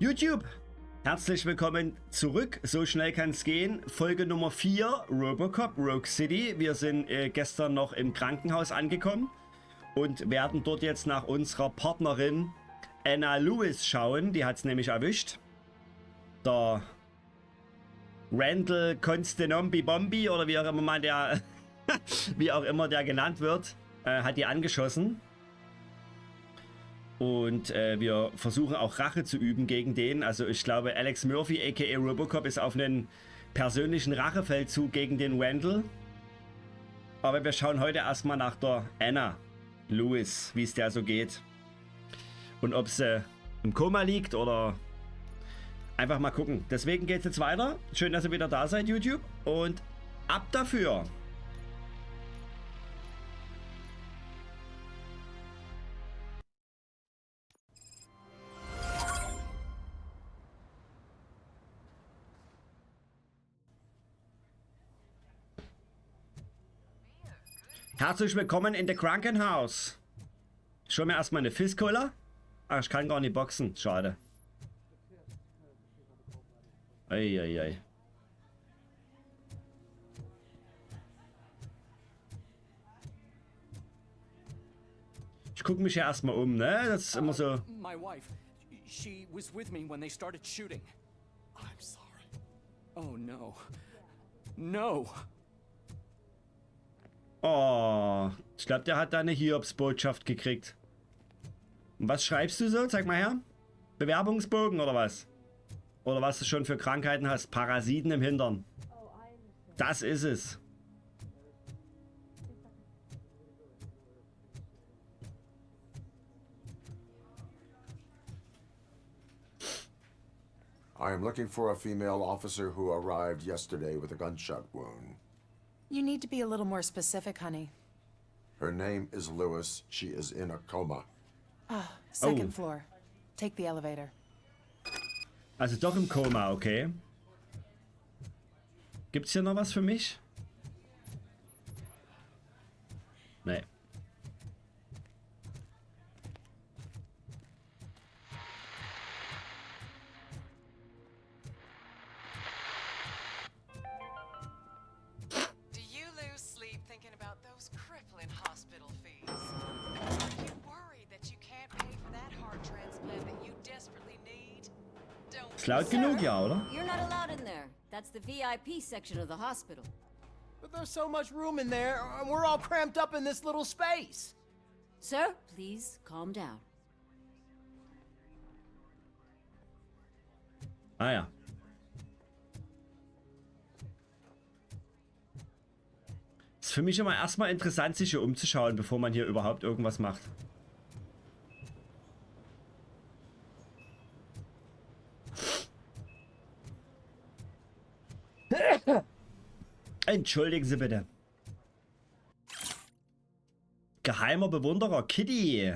YouTube, herzlich willkommen zurück. So schnell kann es gehen. Folge Nummer 4, Robocop, Rogue City. Wir sind gestern noch im Krankenhaus angekommen und werden dort jetzt nach unserer Partnerin Anna Lewis schauen. Die hat es nämlich erwischt. Der Randall Constenombi Bombi oder wie auch immer man der, wie auch immer der genannt wird, hat die angeschossen. Und wir versuchen auch Rache zu üben gegen den. Also ich glaube, Alex Murphy, aka Robocop, ist auf einen persönlichen Rachefeldzug gegen den Randall. Aber wir schauen heute erstmal nach der Anna Lewis, wie es der so geht. Und ob sie im Koma liegt oder einfach mal gucken. Deswegen geht es jetzt weiter. Schön, dass ihr wieder da seid, YouTube. Und ab dafür! Herzlich willkommen in der Krankenhaus. Schon mir erstmal eine Fistcola. Ach, ich kann gar nicht boxen. Schade. Eieiei. Ich gucke mich ja erstmal um, ne? Das ist immer so. My wife, she was with me when they started shooting. I'm sorry. Oh no. No. Oh, ich glaube, der hat da eine Hiobsbotschaft gekriegt. Und was schreibst du so? Zeig mal her. Bewerbungsbogen oder was? Oder was du schon für Krankheiten hast? Parasiten im Hintern. Das ist es. I am looking for a female officer who arrived yesterday with a gunshot wound. You need to be a little more specific, honey. Her name is Lewis. She is in a coma. Ah, second floor. Take the elevator. Also doch im Koma, okay. Gibt's hier noch was für mich? Nee. Do you lose sleep thinking about those crippling hospital fees? Are you worried that you can't pay for that heart transplant that you desperately need? Don't Ist laut genug, ja, oder? You're not allowed in there. That's the VIP section of the hospital. But there's so much room in there, and we're all cramped up in this little space. Sir, please calm down. Ah ja. Ist für mich immer erstmal interessant, sich hier umzuschauen, bevor man hier überhaupt irgendwas macht. Entschuldigen Sie bitte. Geheimer Bewunderer Kitty.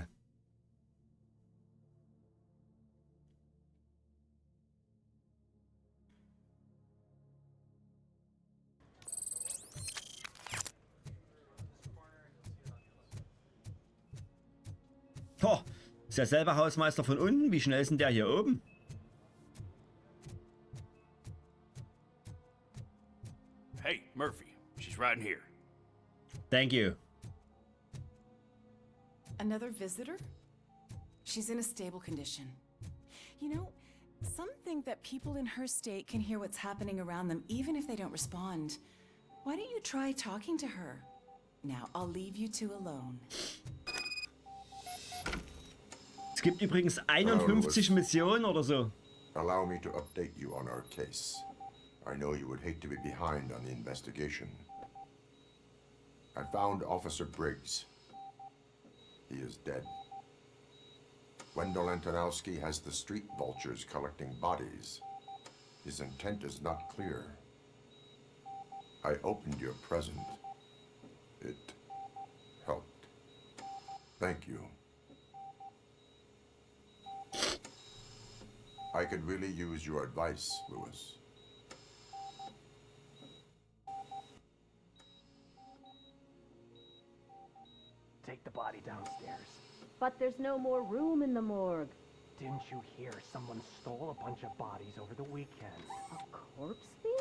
Oh, ist ja selber Hausmeister von unten. Wie schnell ist denn der hier oben? Hey, Murphy. She's right in here. Thank you. Another visitor? She's in a stable condition. You know, some think that people in her state can hear what's happening around them even if they don't respond. Why don't you try talking to her? Now, I'll leave you two alone. Es gibt übrigens 51 Missionen oder so. Allow me to update you on our case. I know you would hate to be behind on the investigation. I found Officer Briggs. He is dead. Wendell Antonowski has the street vultures collecting bodies. His intent is not clear. I opened your present. It helped. Thank you. I could really use your advice, Lewis. Take the body downstairs. But there's no more room in the morgue. Didn't you hear someone stole a bunch of bodies over the weekend? A corpse thief?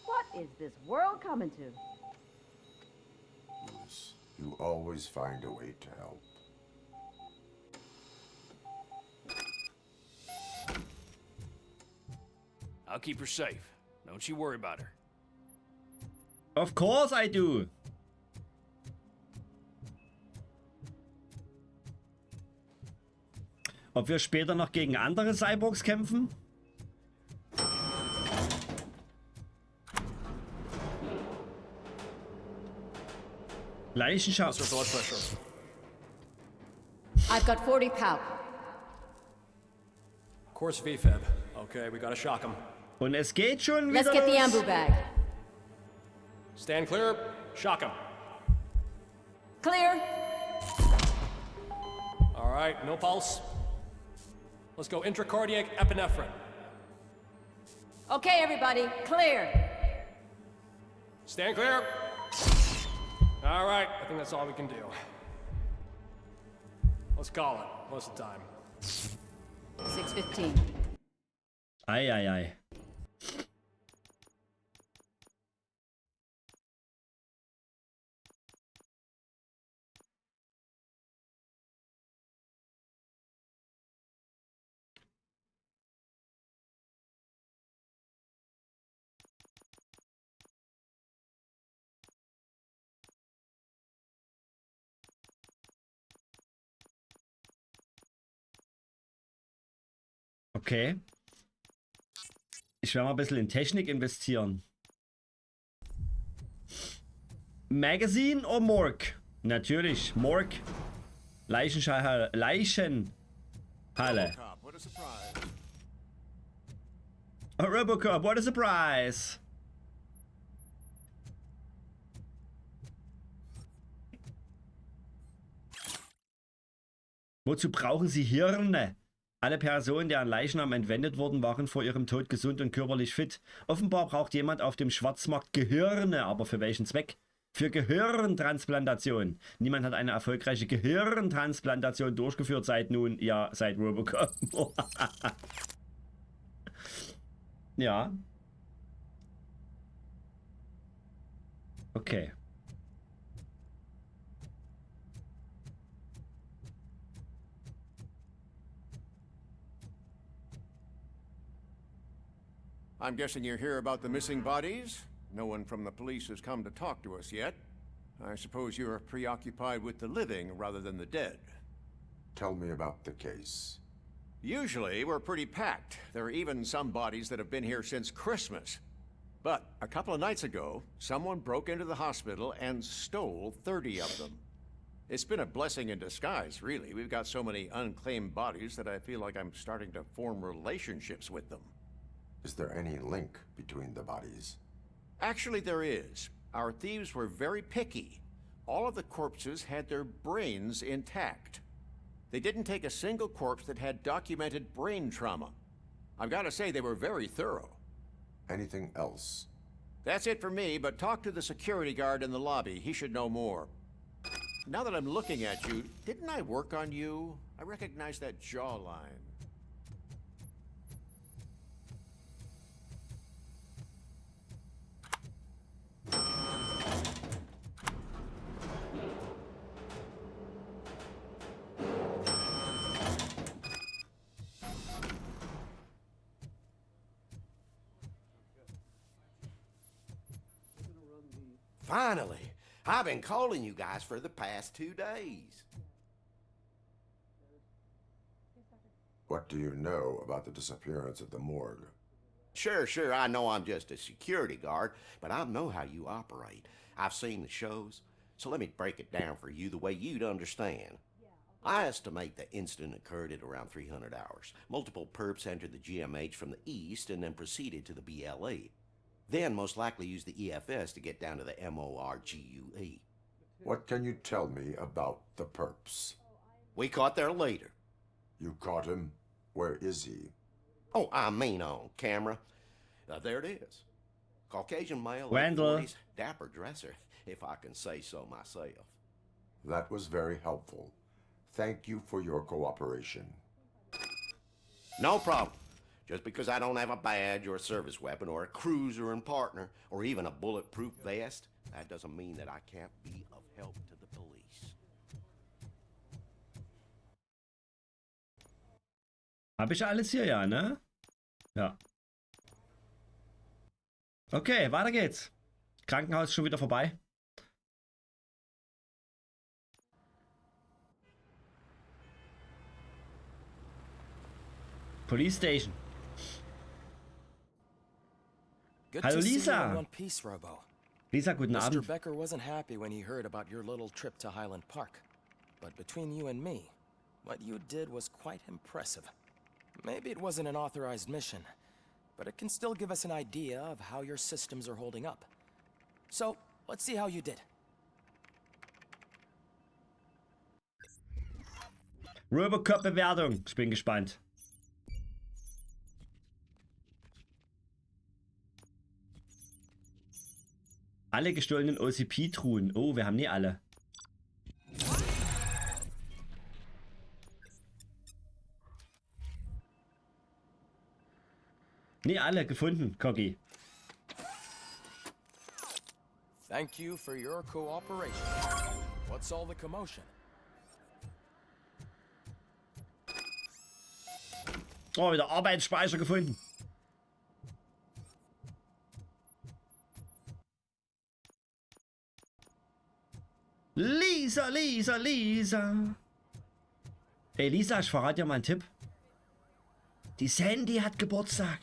What is this world coming to? Lewis, you always find a way to help. I'll keep her safe. Don't you worry about her. Of course I do. Ob wir später noch gegen andere Cyborgs kämpfen? Leichenschau. I've got 40 pow. Course VFib. Okay, we gotta shock him. Und es geht schon Let's wieder get the los. ambu bag. Stand clear. Shock him. Clear. All right, no pulse. Let's go intracardiac epinephrine. Okay, everybody, clear. Stand clear. All right, I think that's all we can do. Let's call it. What's the time? 6:15. Ei, ei, ei. Okay. Ich werde mal ein bisschen in Technik investieren. Magazine oder Morgue? Natürlich, Morgue. Leichenhalle. Leichenhalle. Robocop, what a surprise. Oh, Robocop, what a surprise. Wozu brauchen Sie Hirne? Alle Personen, deren Leichnam entwendet wurden, waren vor ihrem Tod gesund und körperlich fit. Offenbar braucht jemand auf dem Schwarzmarkt Gehirne, aber für welchen Zweck? Für Gehirntransplantation. Niemand hat eine erfolgreiche Gehirntransplantation durchgeführt seit nun, ja, seit Robocop. Ja. Okay. I'm guessing you're here about the missing bodies? No one from the police has come to talk to us yet. I suppose you're preoccupied with the living rather than the dead. Tell me about the case. Usually, we're pretty packed. There are even some bodies that have been here since Christmas. But a couple of nights ago, someone broke into the hospital and stole 30 of them. It's been a blessing in disguise, really. We've got so many unclaimed bodies that I feel like I'm starting to form relationships with them. Is there any link between the bodies? Actually, there is. Our thieves were very picky. All of the corpses had their brains intact. They didn't take a single corpse that had documented brain trauma. I've got to say, they were very thorough. Anything else? That's it for me, but talk to the security guard in the lobby. He should know more. Now that I'm looking at you, didn't I work on you? I recognize that jawline. Finally, I've been calling you guys for the past 2 days. What do you know about the disappearance at the morgue? Sure, I know I'm just a security guard, but I know how you operate. I've seen the shows, so let me break it down for you the way you'd understand. I estimate the incident occurred at around 300 hours. Multiple perps entered the GMH from the east and then proceeded to the BLE. Then most likely used the EFS to get down to the MORGUE. What can you tell me about the perps? We caught their leader. You caught him? Where is he? Oh, I mean on camera. There it is. Caucasian male, late Randall. 40s, dapper dresser, if I can say so myself. That was very helpful. Thank you for your cooperation. No problem. Just because I don't have a badge or a service weapon or a cruiser and partner or even a bulletproof vest, that doesn't mean that I can't be of help to the police. Habe ich alles hier, ja, ne? Ja. Okay, weiter geht's. Krankenhaus schon wieder vorbei. Police Station. Hallo Lisa. Lisa, guten Abend. Mr. Becker wasn't happy when he heard about your little trip to Highland Park. But between you and me, what you did was quite impressive. Maybe it wasn't an authorized mission, but it can still give us an idea of how your systems are holding up. So, let's see how you did. Robocop-Bewertung. Ich bin gespannt. Alle gestohlenen OCP-Truhen. Oh, wir haben nie alle. Nie alle gefunden, Coggy. Thank you for your cooperation. What's all the commotion? Oh, wieder Arbeitsspeicher gefunden. Lisa, Lisa, Lisa. Ey, Lisa, ich verrate dir mal einen Tipp. Die Sandy hat Geburtstag.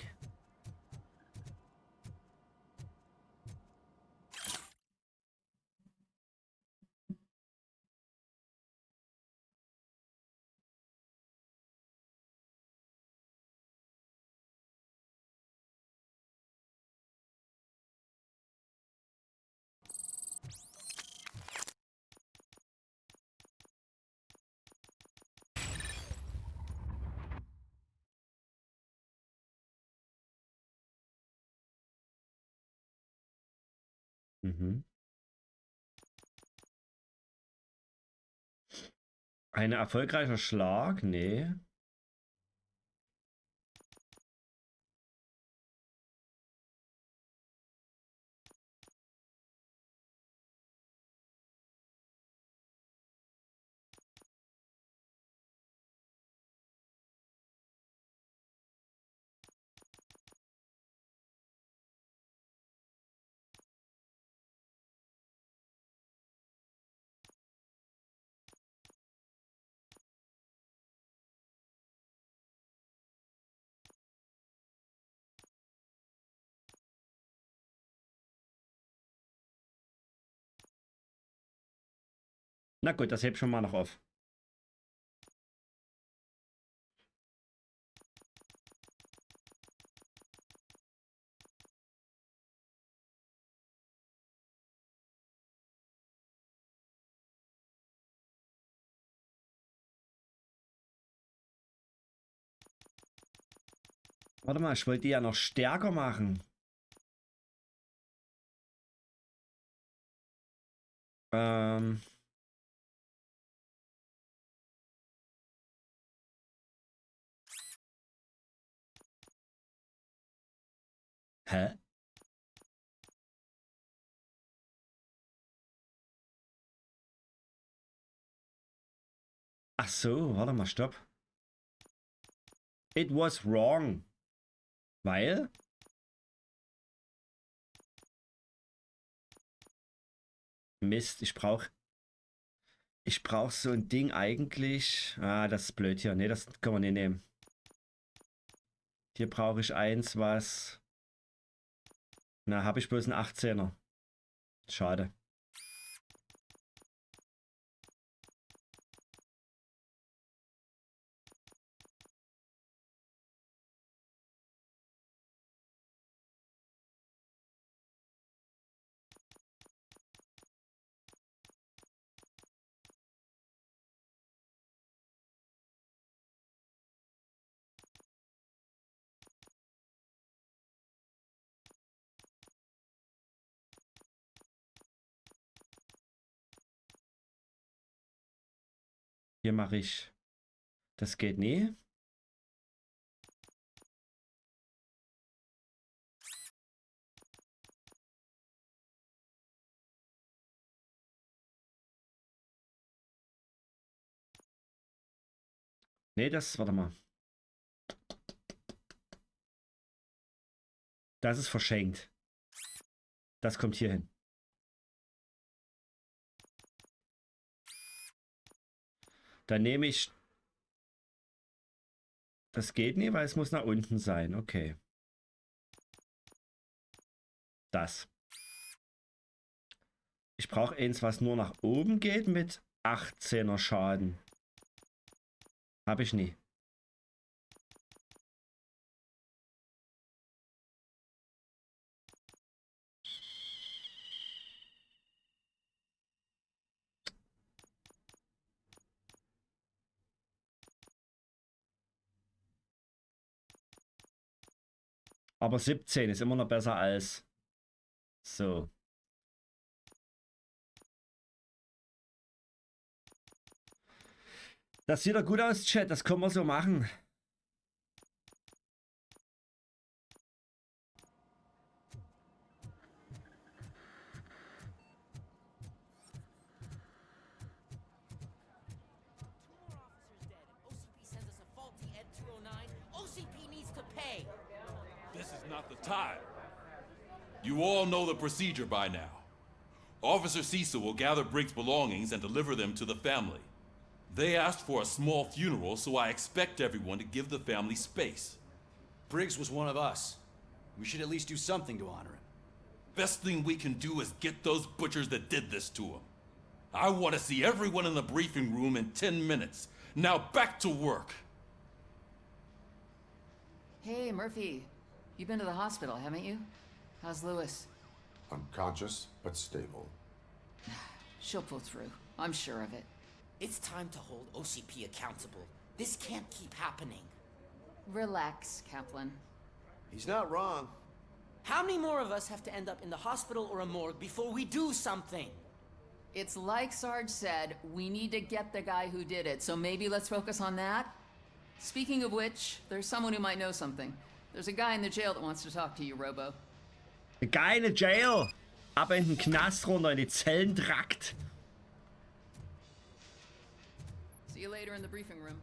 Mhm. Ein erfolgreicher Schlag? Nee. Na gut, das heb schon mal noch auf. Warte mal, ich wollte die ja noch stärker machen. Ähm... Hä? Ach so, warte mal, stopp. It was wrong. Weil? Mist, ich brauch so ein Ding eigentlich. Ah, das ist blöd hier. Nee, das kann man nicht nehmen. Hier brauche ich eins, was... Na, habe ich bloß einen 18er. Schade. Hier mache ich... Das geht nie. Nee, das, warte mal. Das ist verschenkt. Das kommt hier hin. Dann nehme ich... Das geht nicht, weil es muss nach unten sein. Okay. Das. Ich brauche eins, was nur nach oben geht mit 18er Schaden. Habe ich nie. Aber 17 ist immer noch besser als so. Das sieht doch gut aus, Chat. Das können wir so machen. Not the time. You all know the procedure by now. Officer Cecil will gather Briggs' belongings and deliver them to the family. They asked for a small funeral, so I expect everyone to give the family space. Briggs was one of us. We should at least do something to honor him. Best thing we can do is get those butchers that did this to him. I want to see everyone in the briefing room in 10 minutes. Now back to work. Hey, Murphy. You've been to the hospital, haven't you? How's Lewis? Unconscious, but stable. She'll pull through. I'm sure of it. It's time to hold OCP accountable. This can't keep happening. Relax, Kaplan. He's not wrong. How many more of us have to end up in the hospital or a morgue before we do something? It's like Sarge said, we need to get the guy who did it, so maybe let's focus on that? Speaking of which, there's someone who might know something. There's a guy in the jail that wants to talk to you, Robo. A guy in the jail! Ab in den Knast runter, in die Zellentrakt. See you later in the briefing room.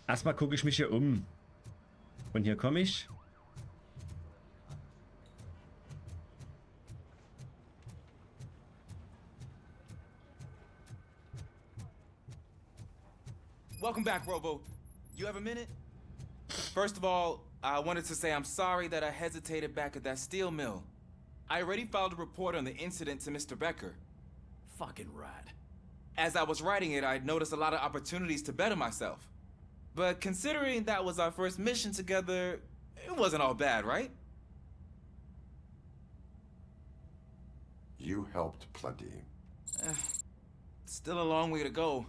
Erstmal gucke ich mich hier um. Und hier komme ich. Welcome back, Robo. You have a minute? First of all, I wanted to say I'm sorry that I hesitated back at that steel mill. I already filed a report on the incident to Mr. Becker. Fucking rad. As I was writing it, I'd noticed a lot of opportunities to better myself. But considering that was our first mission together, it wasn't all bad, right? You helped plenty. Still a long way to go.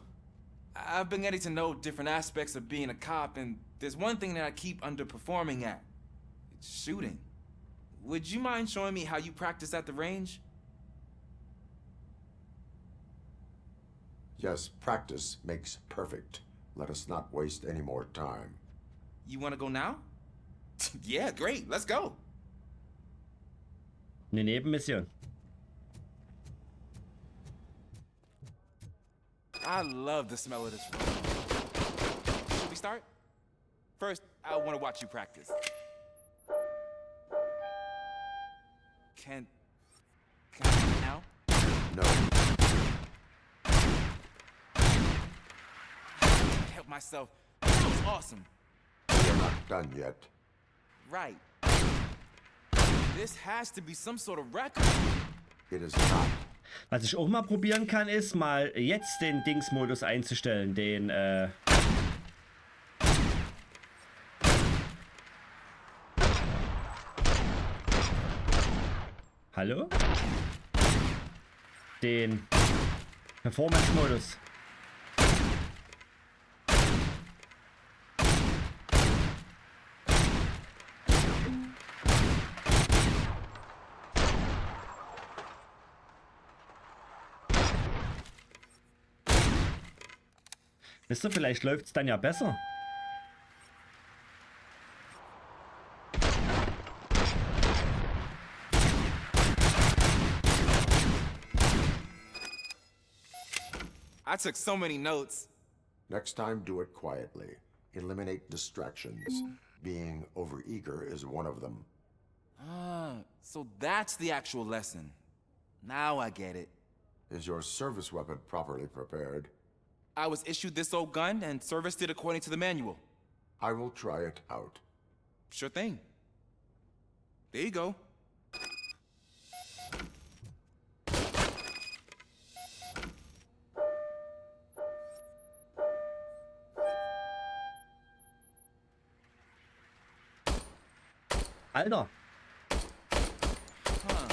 I've been getting to know different aspects of being a cop, and there's one thing that I keep underperforming at. It's shooting. Would you mind showing me how you practice at the range? Yes, practice makes perfect. Let us not waste any more time. You want to go now? Yeah, great. Let's go. Eine Nebenmission. I love the smell of this room. Should we start? First, I want to watch you practice. Can I do it now? No. I can't help myself. That was awesome. We're not done yet. Right. This has to be some sort of record. It is not. Was ich auch mal probieren kann, ist mal jetzt den Dingsmodus einzustellen, den Hallo? Den Performance-Modus. Wisst ihr, vielleicht läuft es dann ja besser. I took so many notes. Next time, do it quietly. Eliminate distractions. Being overeager is one of them. Ah, so that's the actual lesson. Now I get it. Is your service weapon properly prepared? I was issued this old gun and serviced it according to the manual. I will try it out. Sure thing. There you go. Alter. Huh.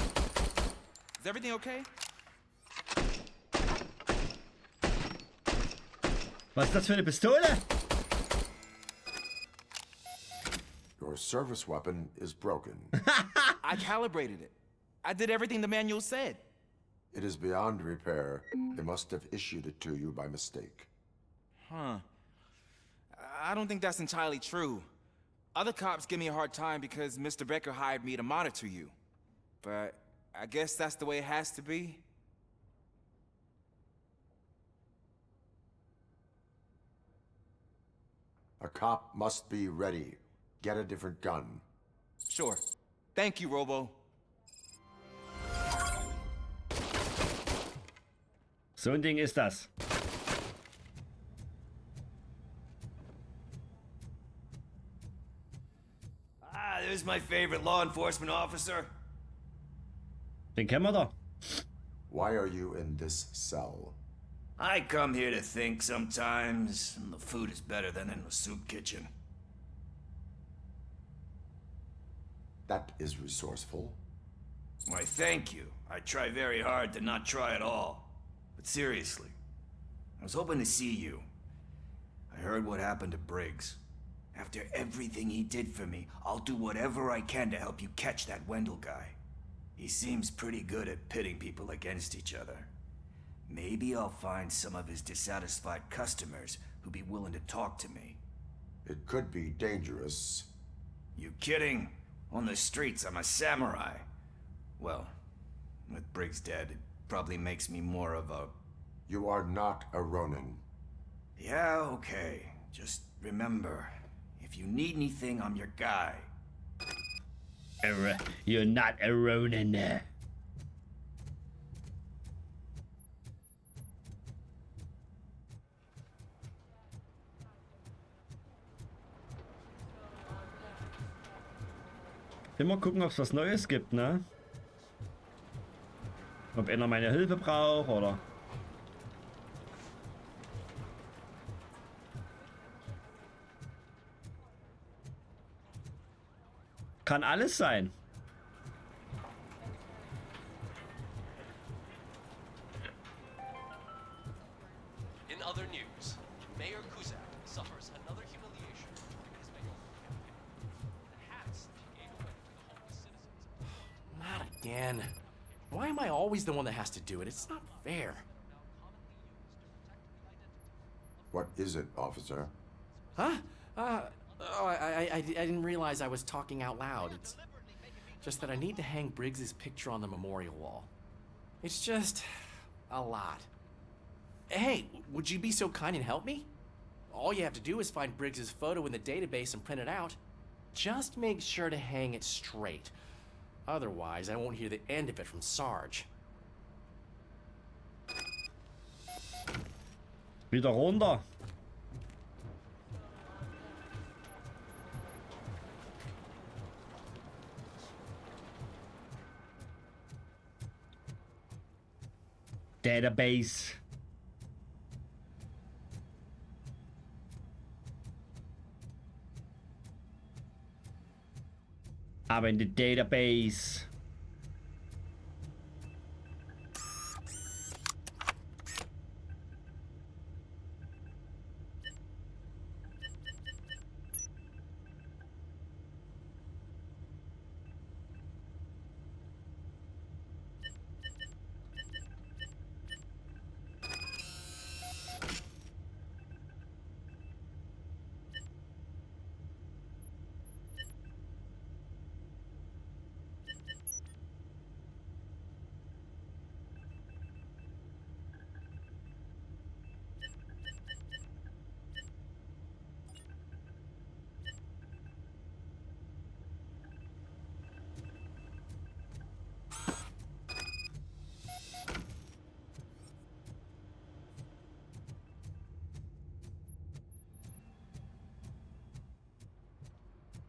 Is everything okay? Was ist das für eine Pistole? Your service weapon is broken. I calibrated it. I did everything the manual said. It is beyond repair. They must have issued it to you by mistake. Huh. I don't think that's entirely true. Other cops give me a hard time because Mr. Becker hired me to monitor you. But I guess that's the way it has to be. A cop must be ready. Get a different gun. Sure. Thank you, Robo. So ein Ding ist das. Ah, there's my favorite law enforcement officer. Den kennen wir doch. Why are you in this cell? I come here to think sometimes, and the food is better than in the soup kitchen. That is resourceful. Why, thank you. I try very hard to not try at all. But seriously, I was hoping to see you. I heard what happened to Briggs. After everything he did for me, I'll do whatever I can to help you catch that Wendell guy. He seems pretty good at pitting people against each other. Maybe I'll find some of his dissatisfied customers who'd be willing to talk to me. It could be dangerous. You kidding? On the streets, I'm a samurai. Well, with Briggs dead, it probably makes me more of a... You are not a Ronin. Yeah, okay. Just remember, if you need anything, I'm your guy. You're not a Ronin. Immer gucken, ob es was Neues gibt, ne? Ob einer meine Hilfe braucht, oder... Kann alles sein. In other news, Mayor Kuzak suffers another humiliation in his mayoral campaign. The hats that he gave away to the homeless citizens. Not again. Why am I always the one that has to do it? It's not fair. What is it, officer? Huh? I didn't realize I was talking out loud. It's just that I need to hang Briggs's picture on the memorial wall. It's just a lot. Hey, would you be so kind and help me? All you have to do is find Briggs's photo in the database and print it out. Just make sure to hang it straight. Otherwise, I won't hear the end of it from Sarge. Wieder runter. Database. Aber in the database.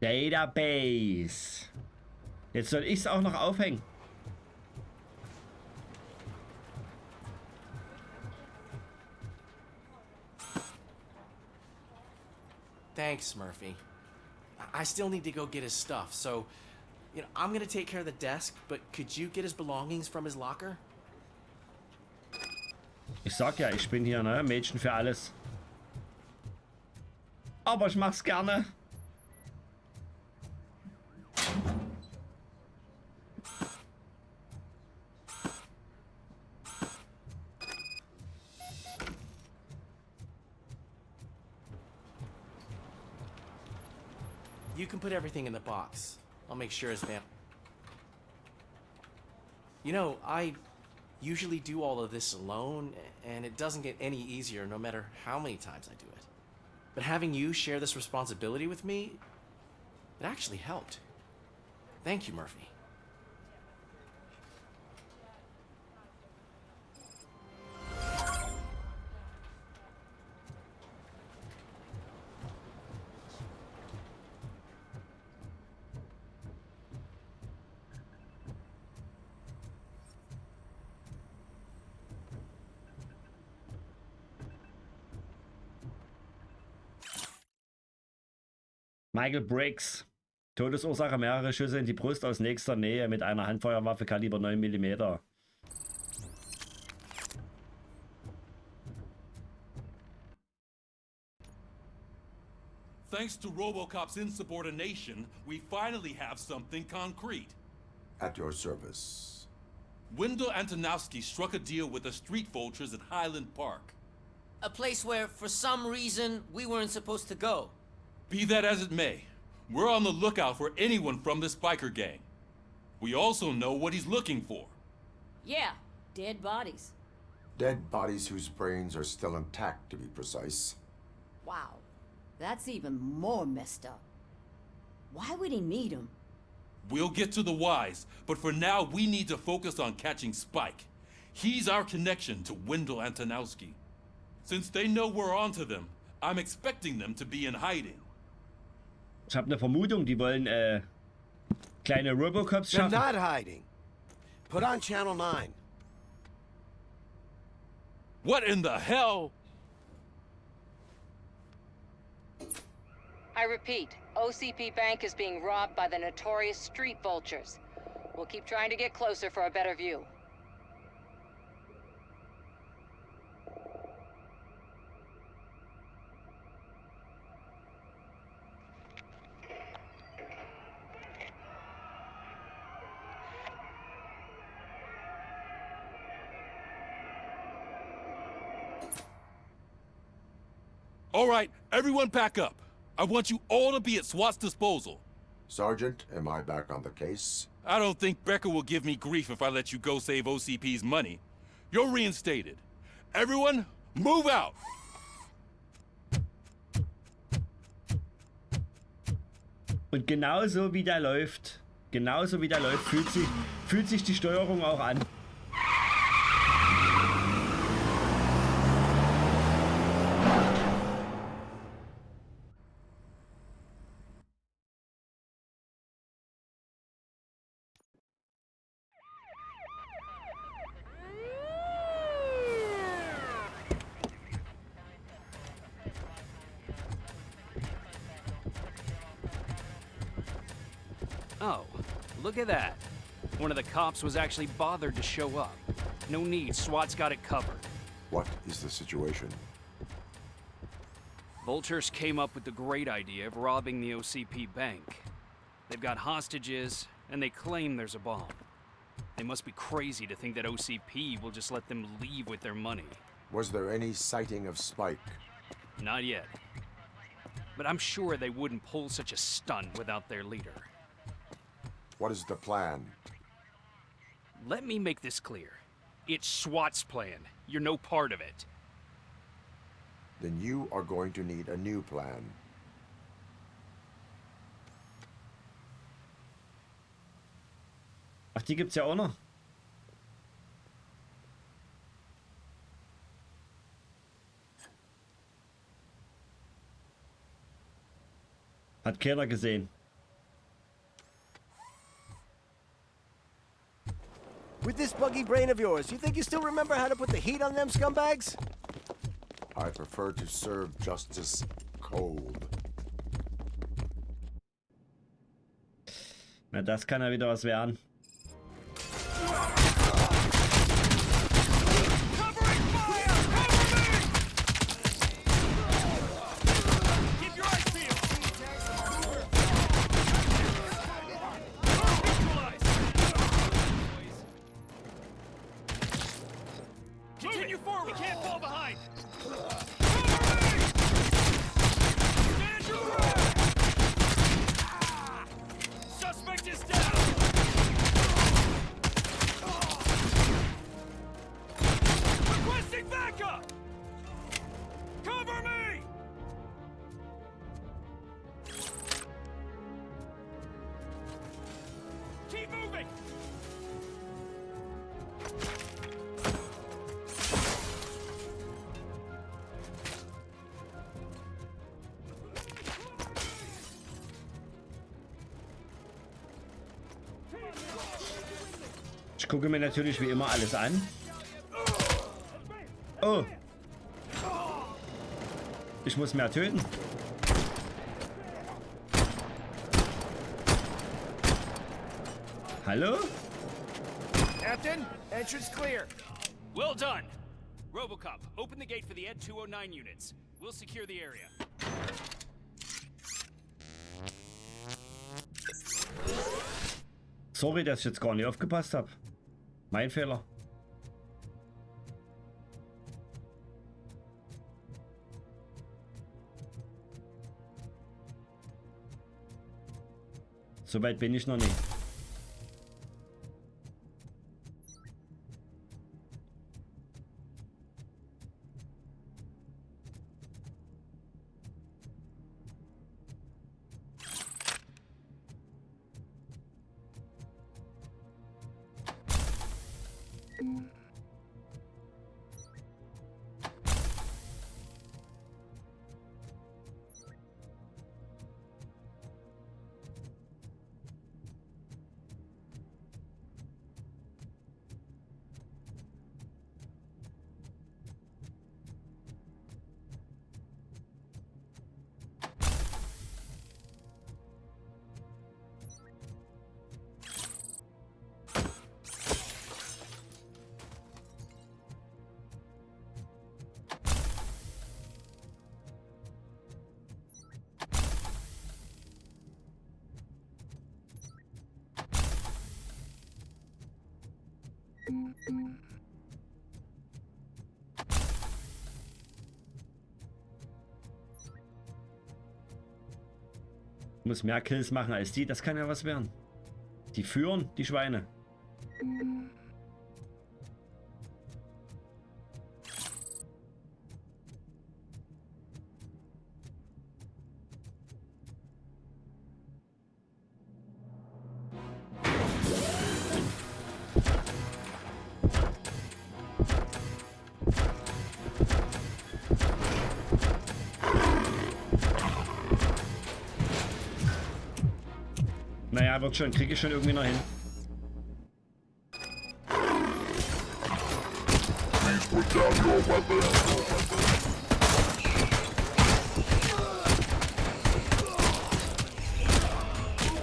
Database. Jetzt soll ich es auch noch aufhängen. Thanks, Murphy. I still need to go get his stuff, so, you know, I'm gonna take care of the desk, but could you get his belongings from his locker? Ich sag ja, ich bin hier, ne? Mädchen für alles. Aber ich mach's gerne. You can put everything in the box. I'll make sure his van... You know, I usually do all of this alone, and it doesn't get any easier no matter how many times I do it. But having you share this responsibility with me, it actually helped. Thank you, Murphy. Michael Briggs. Todesursache mehrere Schüsse in die Brust aus nächster Nähe mit einer Handfeuerwaffe Kaliber 9 mm. Thanks to Robocop's insubordination, we finally have something concrete. At your service. Wendell Antonowski struck a deal with the street vultures at Highland Park. A place where, for some reason, we weren't supposed to go. Be that as it may, we're on the lookout for anyone from this biker gang. We also know what he's looking for. Yeah, dead bodies. Dead bodies whose brains are still intact, to be precise. Wow, that's even more messed up. Why would he need them? We'll get to the whys, but for now we need to focus on catching Spike. He's our connection to Wendell Antonowski. Since they know we're onto them, I'm expecting them to be in hiding. Ich habe eine Vermutung, die wollen kleine Robocops They're schaffen. not hiding. Put on Channel 9. What in the hell? I repeat, OCP Bank is being robbed by the notorious street vultures. We'll keep trying to get closer for a better view. All right, everyone pack up. I want you all to be at SWAT's disposal. Sergeant, am I back on the case? I don't think Becker will give me grief if I let you go save OCP's money. You're reinstated. Everyone, move out! Und genauso wie der läuft, fühlt sich die Steuerung auch an. Oh, look at that. One of the cops was actually bothered to show up. No need, SWAT's got it covered. What is the situation? Vultures came up with the great idea of robbing the OCP bank. They've got hostages, and they claim there's a bomb. They must be crazy to think that OCP will just let them leave with their money. Was there any sighting of Spike? Not yet. But I'm sure they wouldn't pull such a stunt without their leader. What is the plan? Let me make this clear. It's SWAT's plan. You're no part of it. Then you are going to need a new plan. Ach, die gibt's ja auch noch. Hat keiner gesehen. With this buggy brain of yours, you think you still remember how to put the heat on them scumbags? I prefer to serve justice cold. Na, das kann ja wieder was werden. Continue forward. We can't fall behind. Stand your ground. Suspect is down. Requesting backup. Cover me. Keep moving. Ich gucke mir natürlich wie immer alles an. Oh. Ich muss mehr töten. Hallo? Captain, entrance clear. Well done. Robocop, open the gate for the Ed 209 units. We'll secure the area. Sorry, dass ich jetzt gar nicht aufgepasst habe. Mein Fehler. So weit bin ich noch nicht. Muss mehr Kills machen als die, das kann ja was werden. Die führen, die Schweine. Naja, wird schon, kriege ich schon irgendwie noch hin.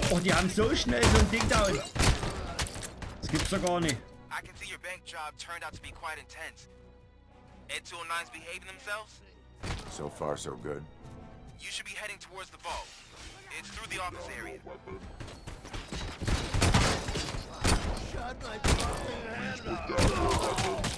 Oh, die haben so schnell so ein Ding down. Das gibt's doch gar nicht. I can see your bank job turned out to be quite intense. Ed 209's behaving themselves? So far, so good. You should be heading towards the vault. It's through the office area. Shut my fucking hand off.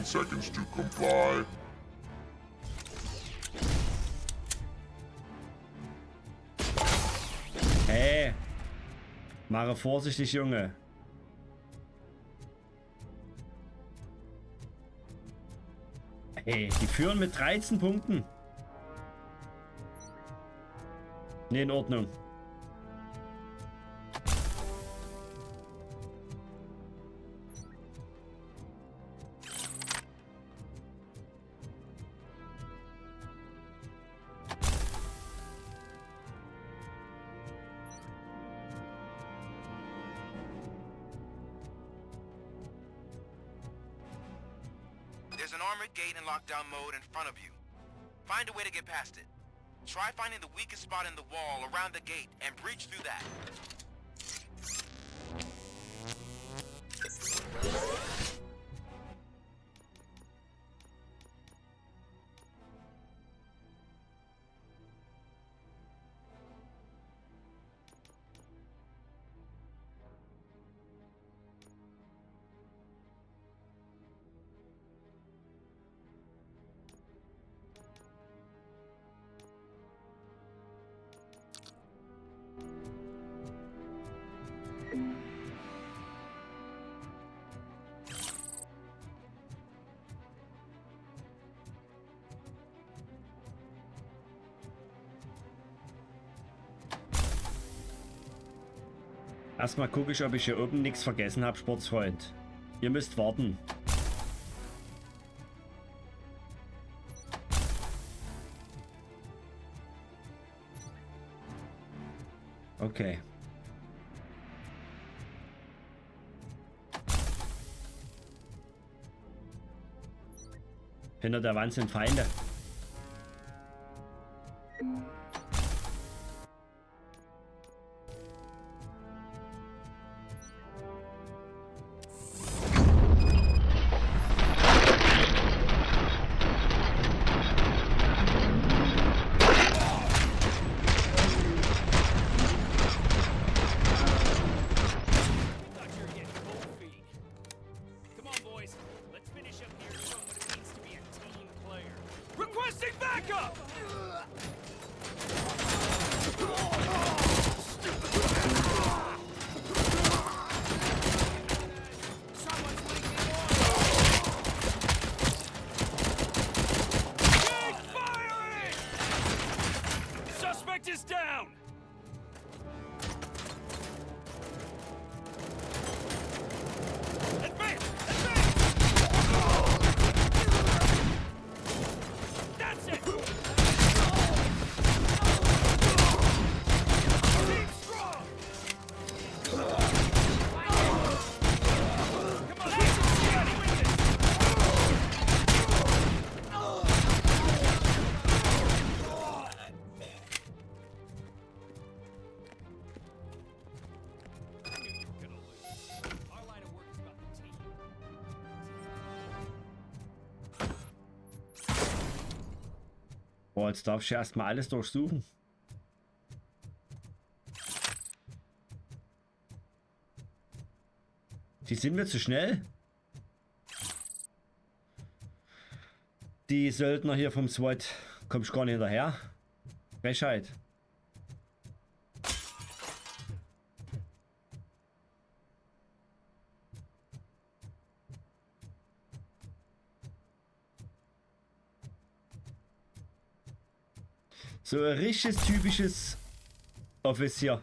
Seconds to comply. Hey. Mache vorsichtig, Junge. Hey, die führen mit 13 Punkten. Ne, in Ordnung. There's an armored gate in lockdown mode in front of you. Find a way to get past it. Try finding the weakest spot in the wall around the gate and breach through that. Erstmal gucke ich, ob ich hier oben nichts vergessen habe, Sportsfreund. Ihr müsst warten. Okay. Hinter der Wand sind Feinde. Boah, jetzt darf ich erstmal alles durchsuchen. Die sind mir zu schnell. Die Söldner hier vom SWAT, komm ich gar nicht hinterher. Frechheit. So ein richtiges, typisches Office hier.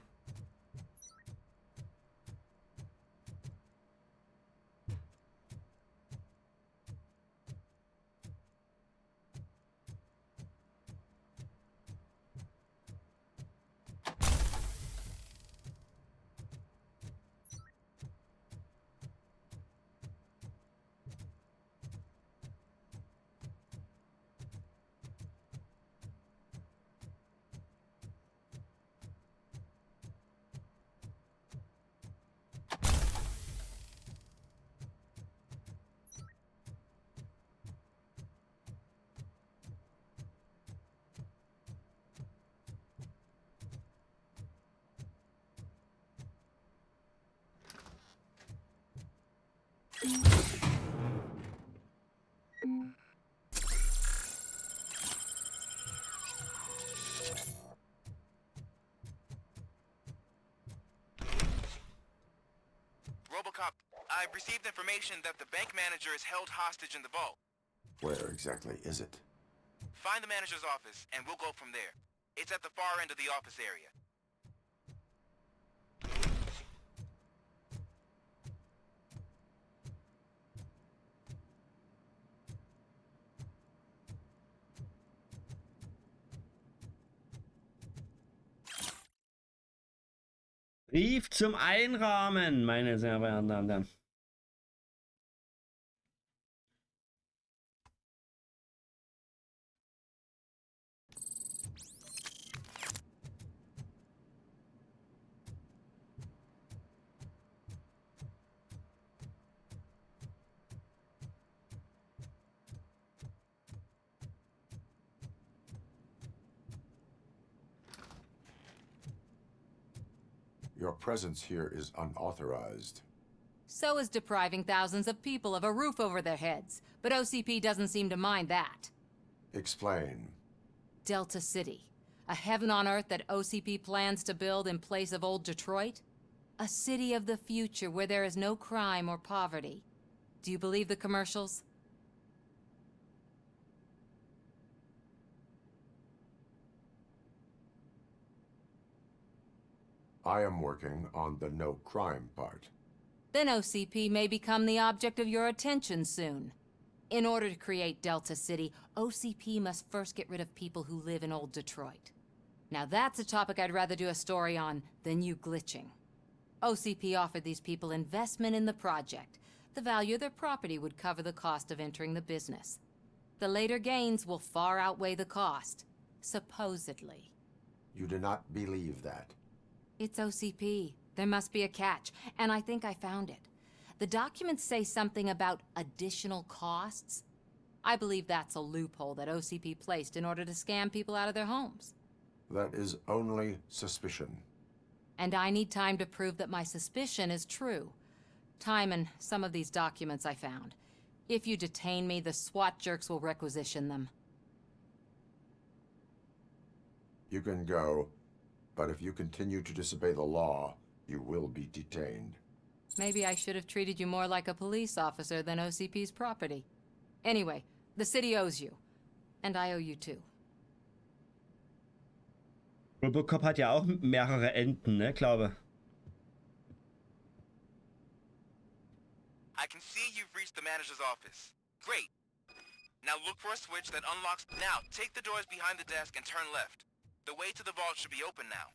I've received information that the bank manager is held hostage in the vault. Where exactly is it? Find the manager's office, and we'll go from there. It's at the far end of the office area. Brief zum Einrahmen, meine sehr verehrten Damen und Herren. Your presence here is unauthorized. So is depriving thousands of people of a roof over their heads. But OCP doesn't seem to mind that. Explain. Delta City. A heaven on earth that OCP plans to build in place of Old Detroit? A city of the future where there is no crime or poverty. Do you believe the commercials? I am working on the no crime part. Then OCP may become the object of your attention soon. In order to create Delta City, OCP must first get rid of people who live in Old Detroit. Now that's a topic I'd rather do a story on than you glitching. OCP offered these people investment in the project. The value of their property would cover the cost of entering the business. The later gains will far outweigh the cost, supposedly. You do not believe that. It's OCP. There must be a catch, and I think I found it. The documents say something about additional costs. I believe that's a loophole that OCP placed in order to scam people out of their homes. That is only suspicion. And I need time to prove that my suspicion is true. Time and some of these documents I found. If you detain me, the SWAT jerks will requisition them. You can go, but if you continue to disobey the law, you will be detained. Maybe I should have treated you more like a police officer than OCP's property. Anyway, the city owes you. And I owe you too. Robocop hat ja auch mehrere Enden, ne, glaube. I can see you've reached the manager's office. Great. Now look for a switch that unlocks... Now, take the doors behind the desk and turn left. The way to the vault should be open now.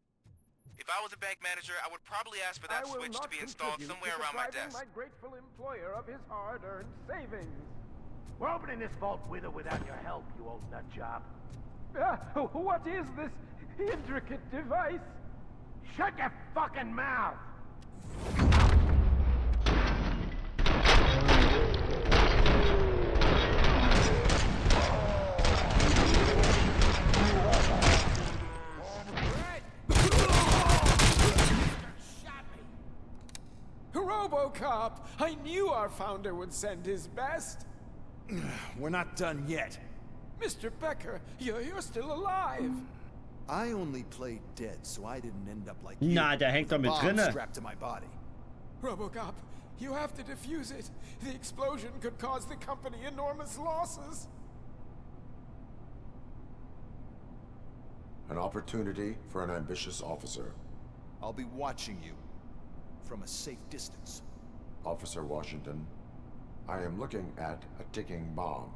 If I was a bank manager, I would probably ask for that switch to be installed somewhere around my desk. My grateful employer of his hard-earned savings. We're opening this vault with or without your help, you old nut job. What is this intricate device? Shut your fucking mouth! Robocop! I knew our founder would send his best. We're not done yet. Mr. Becker, you're still alive. I only played dead, so I didn't end up like Na, der hängt doch mit drinne. Strapped to my body. Robocop, you have to defuse it. The explosion could cause the company enormous losses. An opportunity for an ambitious officer. I'll be watching you from a safe distance. Officer Washington, I am looking at a ticking bomb.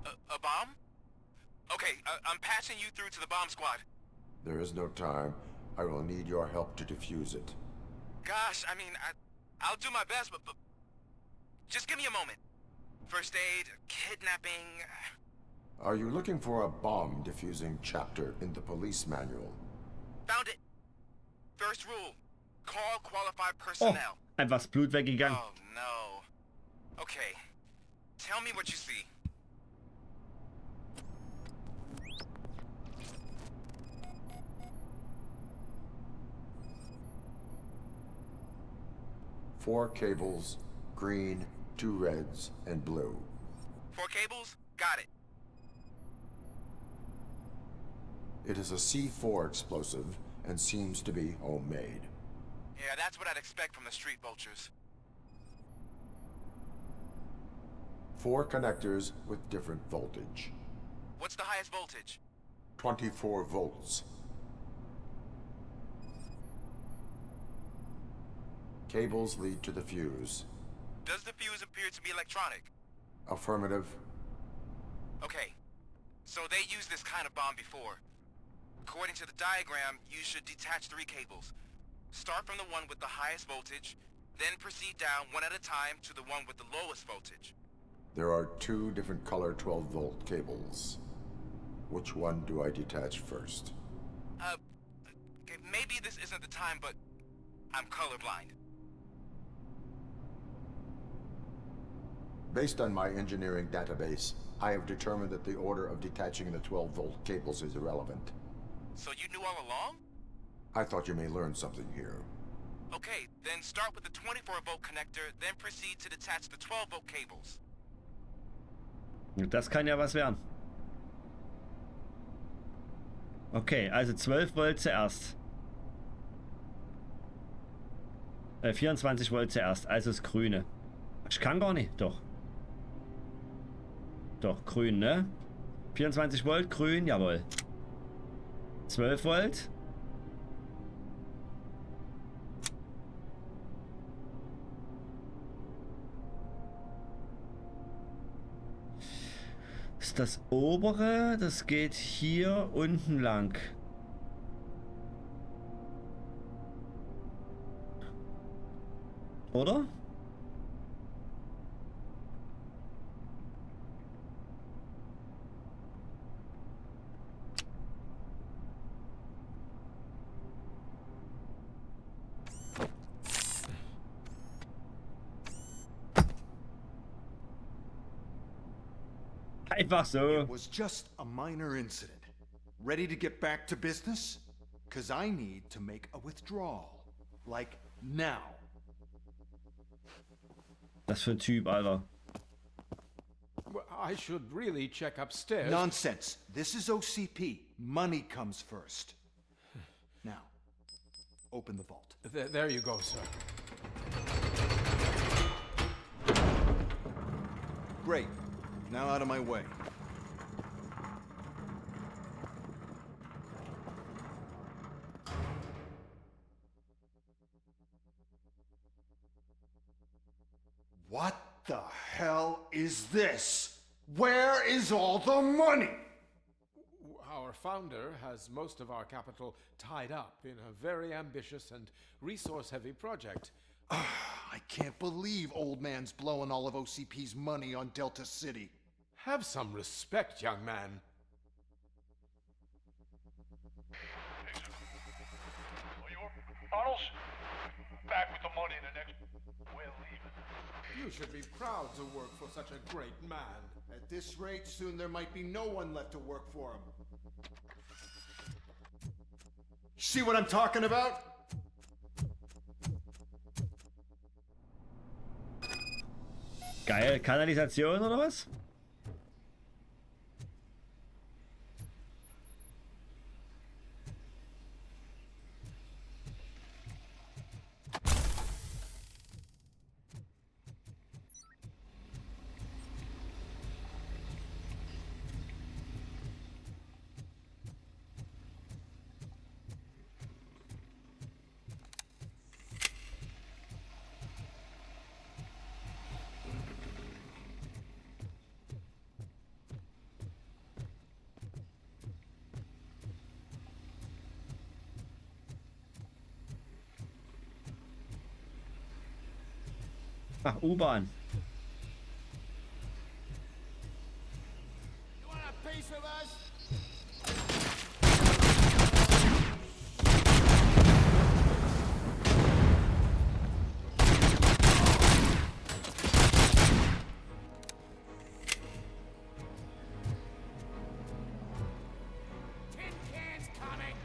A bomb? Okay, I'm patching you through to the bomb squad. There is no time. I will need your help to defuse it. Gosh, I mean, I'll do my best, but just give me a moment. First aid, kidnapping... Are you looking for a bomb defusing chapter in the police manual? Found it. First rule, call qualified personnel. Oh, einfach das Blut weggegangen. Oh no. Okay, tell me what you see. Four cables, green, 2 reds, and blue. 4 cables? Got it. It is a C4 explosive and seems to be homemade. Yeah, that's what I'd expect from the street vultures. 4 connectors with different voltage. What's the highest voltage? 24 volts. Cables lead to the fuse. Does the fuse appear to be electronic? Affirmative. Okay, so they used this kind of bomb before. According to the diagram, you should detach 3 cables. Start from the one with the highest voltage, then proceed down one at a time to the one with the lowest voltage. There are 2 different color 12-volt cables. Which one do I detach first? Okay, maybe this isn't the time, but I'm colorblind. Based on my engineering database, I have determined that the order of detaching the 12-volt cables is irrelevant. So you knew all along? I thought you may learn something here. Okay, then start with the 24-volt connector, then proceed to detach the 12-volt cables. Das kann ja was werden. Okay, also 12 Volt zuerst. 24 Volt zuerst, also das Grüne. Ich kann gar nicht, doch. Doch, grün, ne? 24 Volt, grün, jawohl. 12 Volt. Ist das obere, das geht hier unten lang. Oder? Einfach so. It was just a minor incident. Ready to get back to business? 'Cause I need to make a withdrawal. Like now. Was für ein Typ, Alter. Well, I should really check upstairs. Nonsense. This is OCP. Money comes first. Now, open the vault. There you go, sir. Great. Now out of my way. What the hell is this? Where is all the money? Our founder has most of our capital tied up in a very ambitious and resource-heavy project. I can't believe old man's blowing all of OCP's money on Delta City. Have some respect, young man. Arnold's back with the money in the next... We're leaving. You should be proud to work for such a great man. At this rate, soon there might be no one left to work for him. See what I'm talking about? Geil, Kanalisation oder was? Ach, U-Bahn. You want a piece of us? Tin cans coming.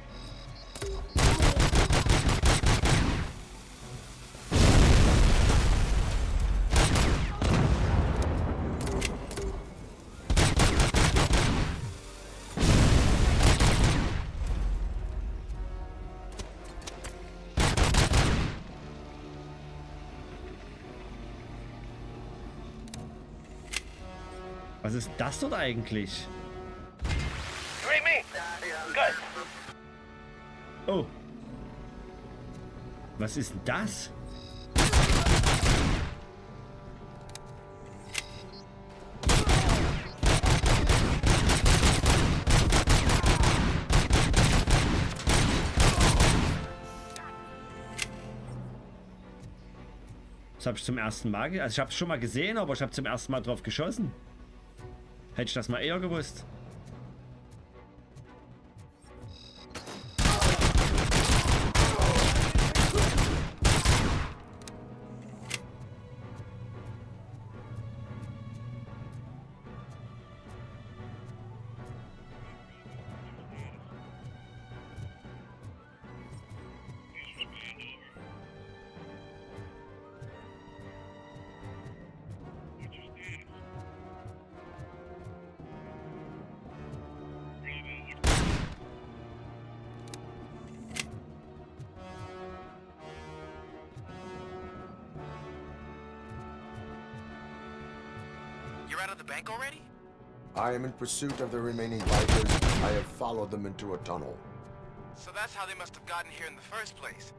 Was ist das dort eigentlich? You read me? Good. Oh. Was ist denn das? Das habe ich zum ersten Mal also ich habe es schon mal gesehen, aber ich habe zum ersten Mal drauf geschossen. Hätte ich das mal eher gewusst. You're out of the bank already? I am in pursuit of the remaining bikers. I have followed them into a tunnel. So that's how they must have gotten here in the first place.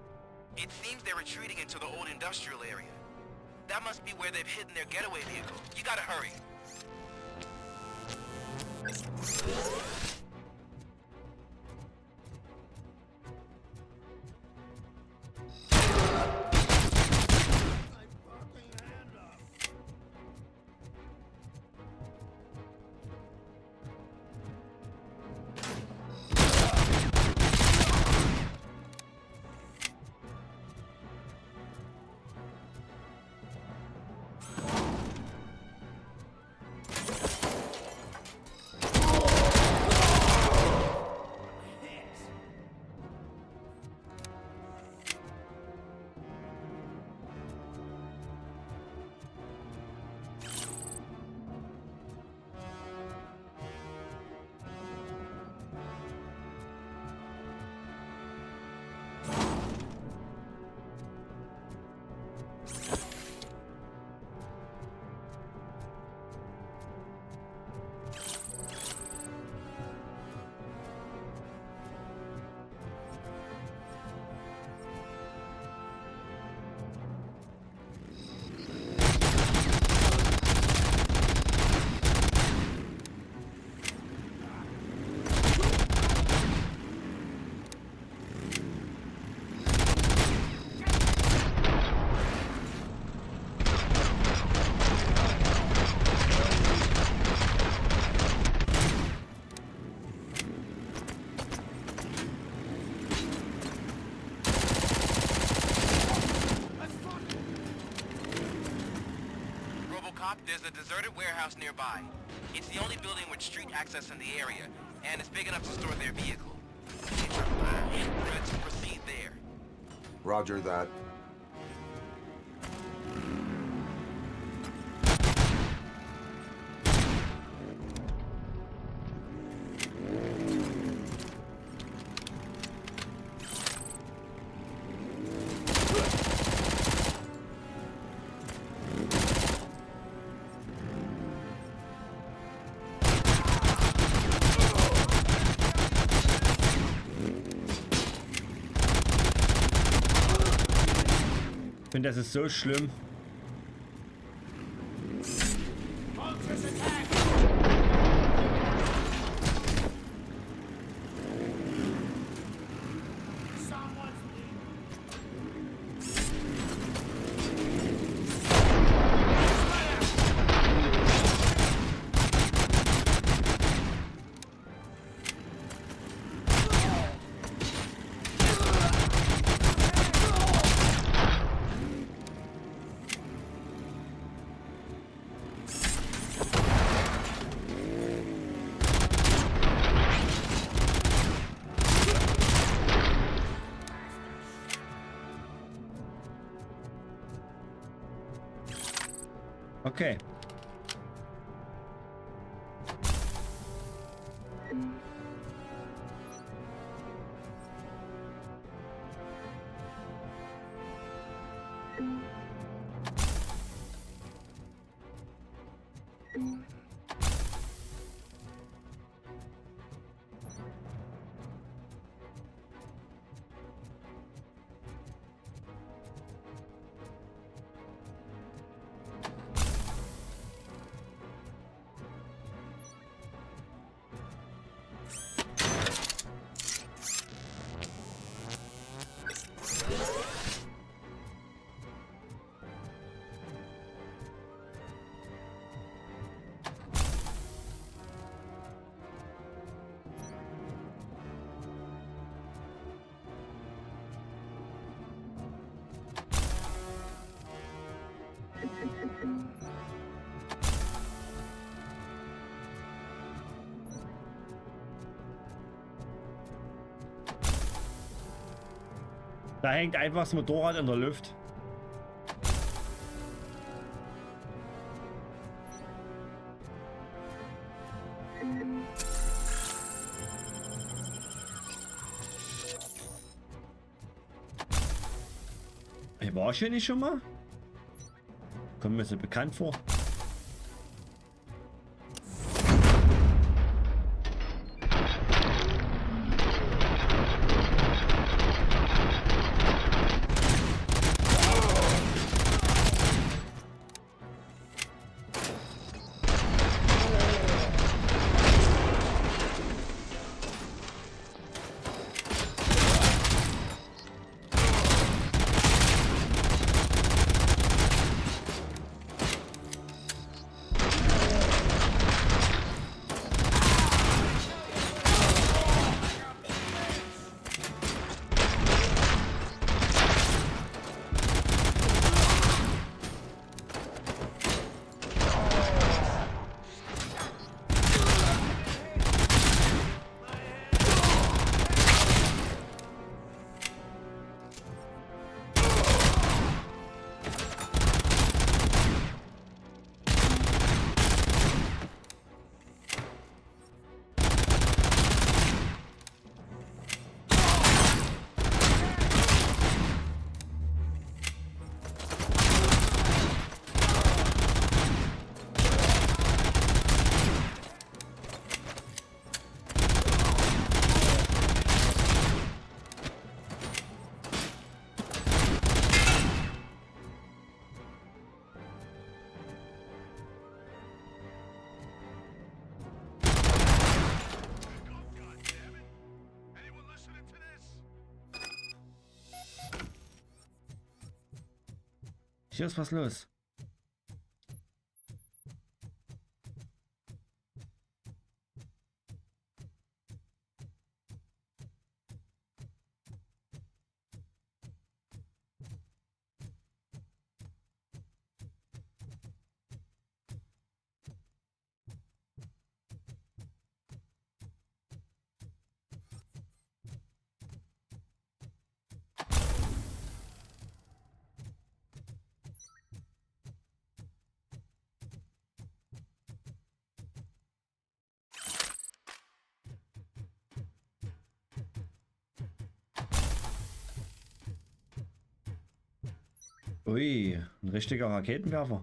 It seems they're retreating into the old industrial area. That must be where they've hidden their getaway vehicle. You gotta hurry. Robocop, there's a deserted warehouse nearby. It's the only building with street access in the area, and it's big enough to store their vehicle. Get your mind ready to proceed there. Roger that. Ich finde, das ist so schlimm. Okay. Da hängt einfach das Motorrad in der Luft. War ich hier nicht schon mal? Kommt mir so bekannt vor. Hier ist was los. Ui, ein richtiger Raketenwerfer.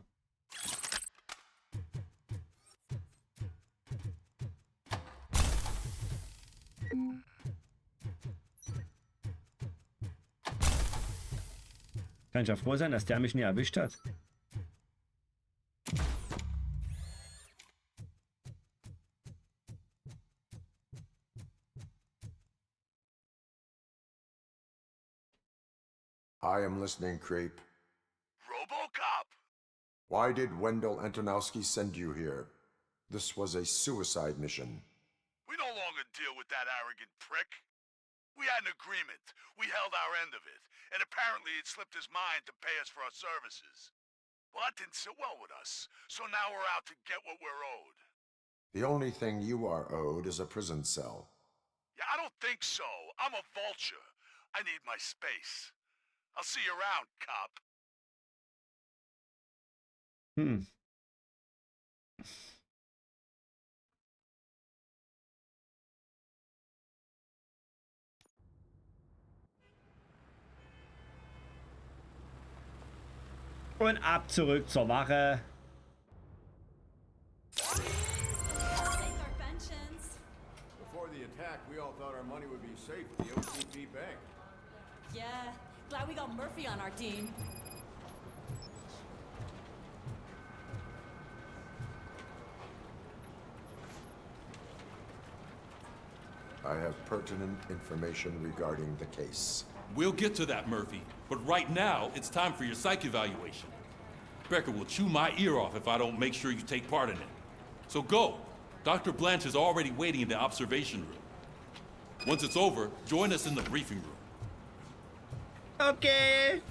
Kann ich ja froh sein, dass der mich nie erwischt hat. I am listening, Creep. Robocop! Why did Wendell Antonowski send you here? This was a suicide mission. We no longer deal with that arrogant prick. We had an agreement. We held our end of it. And apparently it slipped his mind to pay us for our services. Well, that didn't sit well with us. So now we're out to get what we're owed. The only thing you are owed is a prison cell. Yeah, I don't think so. I'm a vulture. I need my space. I'll see you around, cop. Und ab zurück zur Wache. Before the attack, we all thought our money would be safe at the OCP bank. Yeah, glad we got Murphy on our team. I have pertinent information regarding the case. We'll get to that, Murphy. But right now, it's time for your psych evaluation. Becker will chew my ear off if I don't make sure you take part in it. So go. Dr. Blanche is already waiting in the observation room. Once it's over, join us in the briefing room. Okay.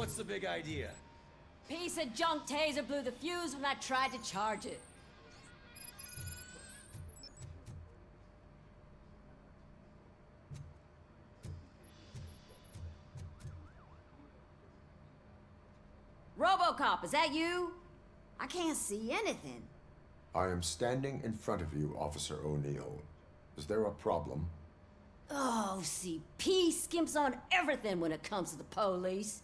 What's the big idea? Piece of junk taser blew the fuse when I tried to charge it. Robocop, is that you? I can't see anything. I am standing in front of you, Officer O'Neill. Is there a problem? Oh, OCP skimps on everything when it comes to the police.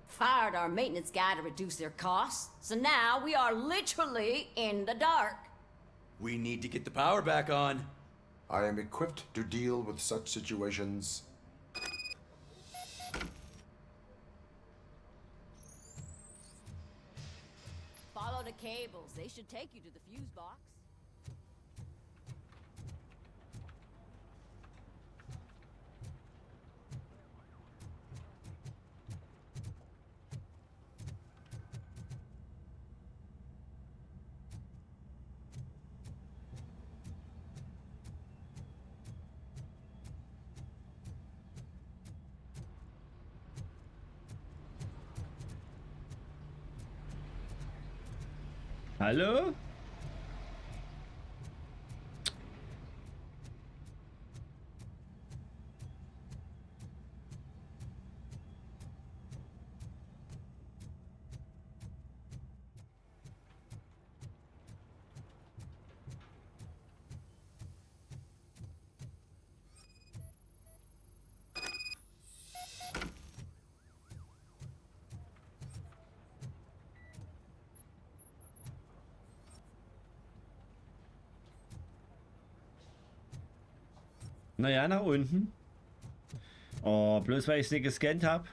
Fired our maintenance guy to reduce their costs, so now we are literally in the dark. We need to get the power back on. I am equipped to deal with such situations. Follow the cables. They should take you to the fuse box. Hallo? Naja, nach unten. Oh, bloß weil ich es nicht gescannt habe.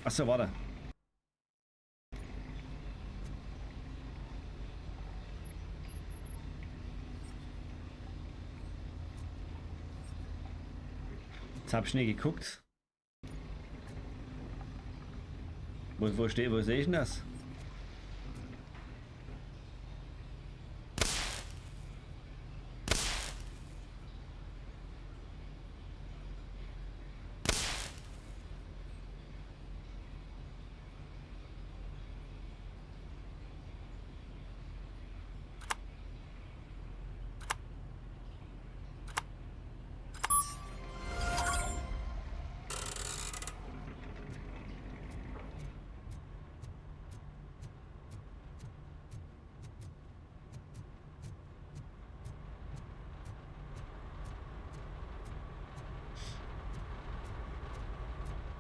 Achso, warte. Jetzt hab ich nicht geguckt. Wo sehe ich denn das?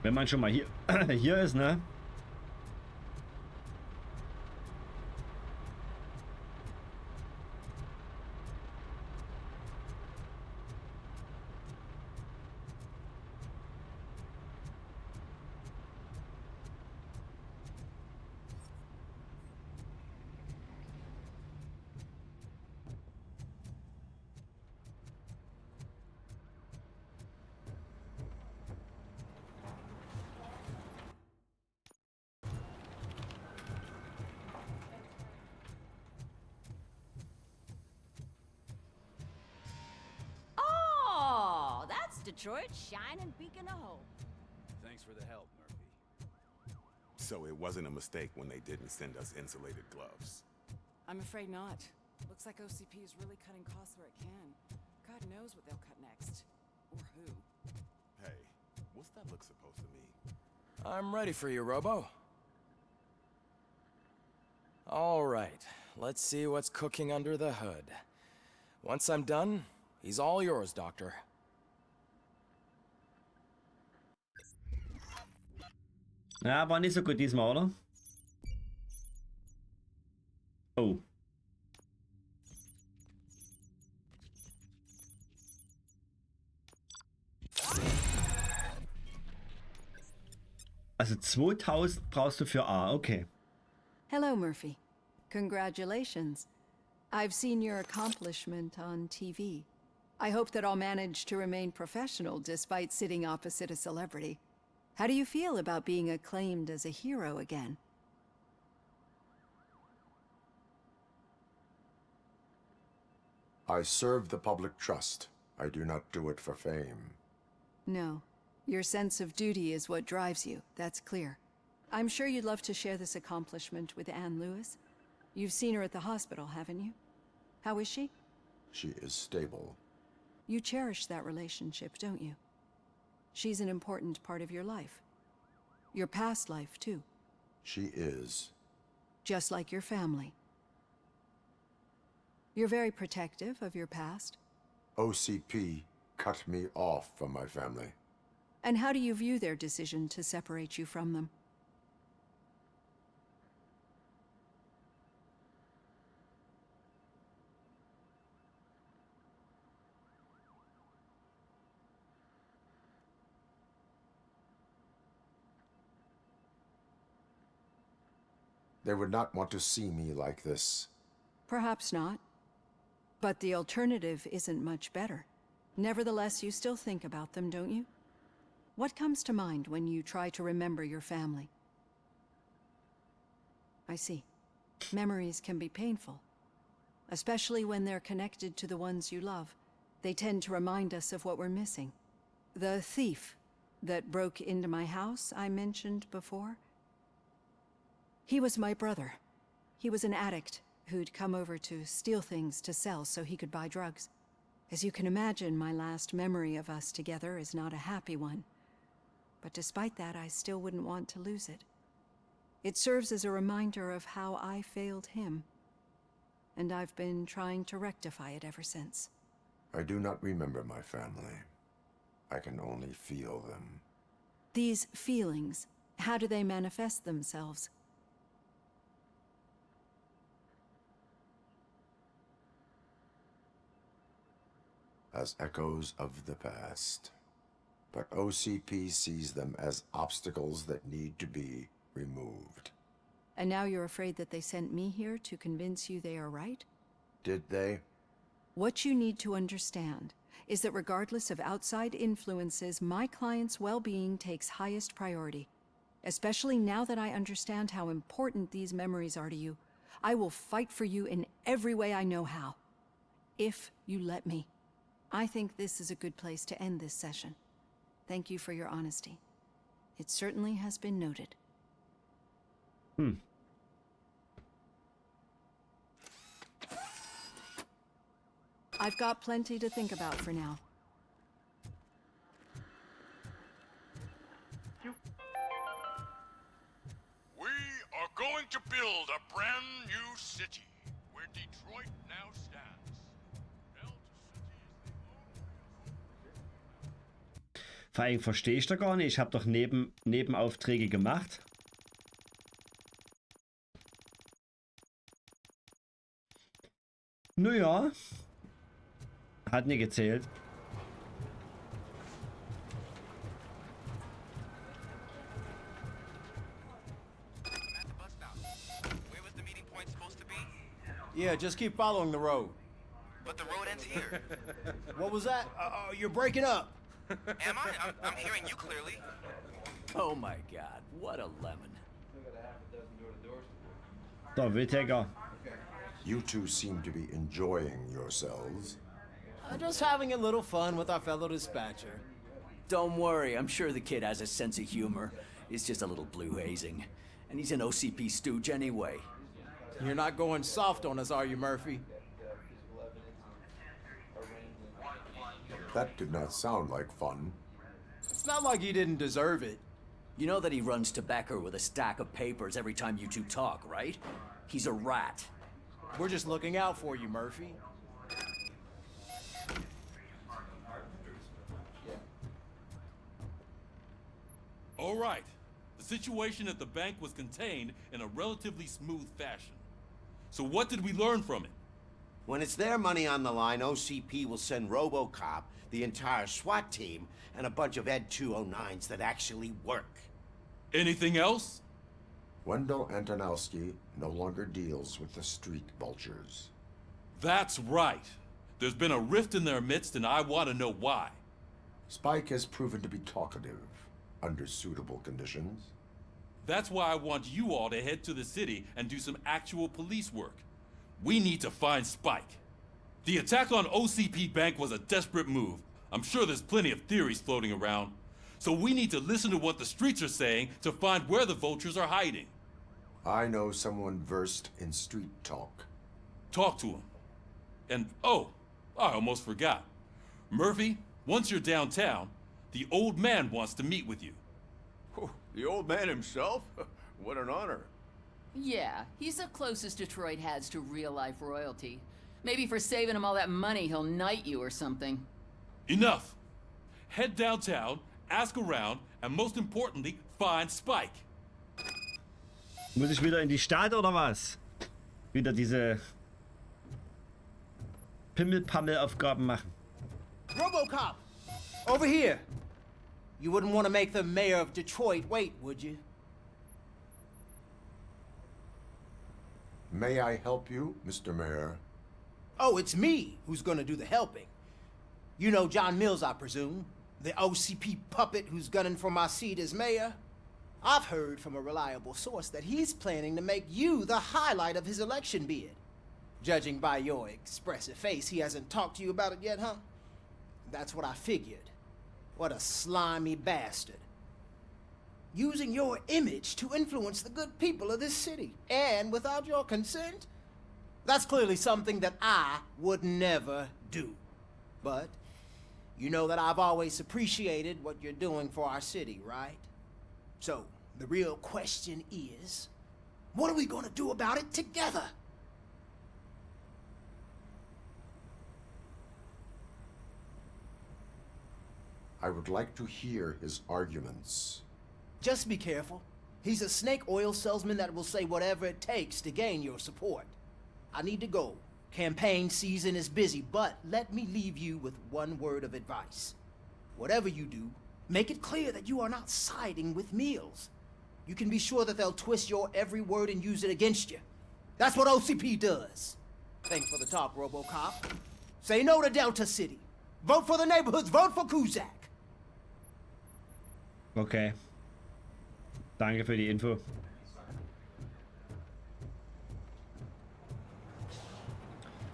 Wenn man schon mal hier ist, ne? Detroit's shining beacon of hope. Thanks for the help, Murphy. So it wasn't a mistake when they didn't send us insulated gloves. I'm afraid not. Looks like OCP is really cutting costs where it can. God knows what they'll cut next. Or who. Hey, what's that look supposed to mean? I'm ready for you, Robo. All right, let's see what's cooking under the hood. Once I'm done, he's all yours, Doctor. Ja, war nicht so gut diesmal, oder? Oh. Also 2000 brauchst du für A, okay. Hello, Murphy. Congratulations. I've seen your accomplishment on TV. I hope that I'll manage to remain professional despite sitting opposite a celebrity. How do you feel about being acclaimed as a hero again? I serve the public trust. I do not do it for fame. No. Your sense of duty is what drives you, that's clear. I'm sure you'd love to share this accomplishment with Anne Lewis. You've seen her at the hospital, haven't you? How is she? She is stable. You cherish that relationship, don't you? She's an important part of your life. Your past life, too. She is. Just like your family. You're very protective of your past. OCP cut me off from my family. And how do you view their decision to separate you from them? They would not want to see me like this. Perhaps not. But the alternative isn't much better. Nevertheless, you still think about them, don't you? What comes to mind when you try to remember your family? I see. Memories can be painful. Especially when they're connected to the ones you love. They tend to remind us of what we're missing. The thief that broke into my house I mentioned before? He was my brother. He was an addict who'd come over to steal things to sell so he could buy drugs. As you can imagine, my last memory of us together is not a happy one. But despite that, I still wouldn't want to lose it. It serves as a reminder of how I failed him. And I've been trying to rectify it ever since. I do not remember my family. I can only feel them. These feelings, how do they manifest themselves? As echoes of the past. But OCP sees them as obstacles that need to be removed. And now you're afraid that they sent me here to convince you they are right? Did they? What you need to understand is that regardless of outside influences, my client's well-being takes highest priority. Especially now that I understand how important these memories are to you, I will fight for you in every way I know how. If you let me. I think this is a good place to end this session. Thank you for your honesty. It certainly has been noted. I've got plenty to think about for now. We are going to build a brand new city where Detroit now stands. Vor allem verstehe ich doch gar nicht. Ich habe doch Nebenaufträge gemacht. Naja. Hat nicht gezählt. Yeah, just keep following the road. But the road ends here. What was that? You're breaking up. Am I? I'm hearing you clearly. Oh my god, what a lemon. So, Whittaker. You two seem to be enjoying yourselves. Just having a little fun with our fellow dispatcher. Don't worry, I'm sure the kid has a sense of humor. It's just a little blue hazing. And he's an OCP stooge anyway. You're not going soft on us, are you, Murphy? That did not sound like fun. It's not like he didn't deserve it. You know that he runs to Becker with a stack of papers every time you two talk, right? He's a rat. We're just looking out for you, Murphy. All right. The situation at the bank was contained in a relatively smooth fashion. So what did we learn from it? When it's their money on the line, OCP will send Robocop, the entire SWAT team, and a bunch of Ed 209s that actually work. Anything else? Wendell Antonowski no longer deals with the street vultures. That's right. There's been a rift in their midst, and I want to know why. Spike has proven to be talkative under suitable conditions. That's why I want you all to head to the city and do some actual police work. We need to find Spike. The attack on OCP Bank was a desperate move. I'm sure there's plenty of theories floating around. So we need to listen to what the streets are saying to find where the vultures are hiding. I know someone versed in street talk. Talk to him. And, oh, I almost forgot. Murphy, once you're downtown, the old man wants to meet with you. Oh, the old man himself? What an honor. Yeah, he's the closest Detroit has to real-life royalty. Maybe for saving him all that money, he'll knight you or something. Enough! Head downtown, ask around, and most importantly, find Spike. Muss ich wieder in die Stadt oder was? Wieder diese Pimmelpammel-Aufgaben machen. Robocop! Over here! You wouldn't want to make the mayor of Detroit wait, would you? May I help you, Mr. Mayor? Oh, it's me who's gonna do the helping. You know John Mills, I presume? The OCP puppet who's gunning for my seat as mayor? I've heard from a reliable source that he's planning to make you the highlight of his election bid. Judging by your expressive face, he hasn't talked to you about it yet, huh? That's what I figured. What a slimy bastard. Using your image to influence the good people of this city, and without your consent? That's clearly something that I would never do. But you know that I've always appreciated what you're doing for our city, right? So, the real question is, what are we gonna do about it together? I would like to hear his arguments. Just be careful. He's a snake oil salesman that will say whatever it takes to gain your support. I need to go. Campaign season is busy, but let me leave you with one word of advice. Whatever you do, make it clear that you are not siding with Mills. You can be sure that they'll twist your every word and use it against you. That's what OCP does. Thanks for the talk, Robocop. Say no to Delta City. Vote for the neighborhoods. Vote for Kuzak. Okay. Danke für die Info.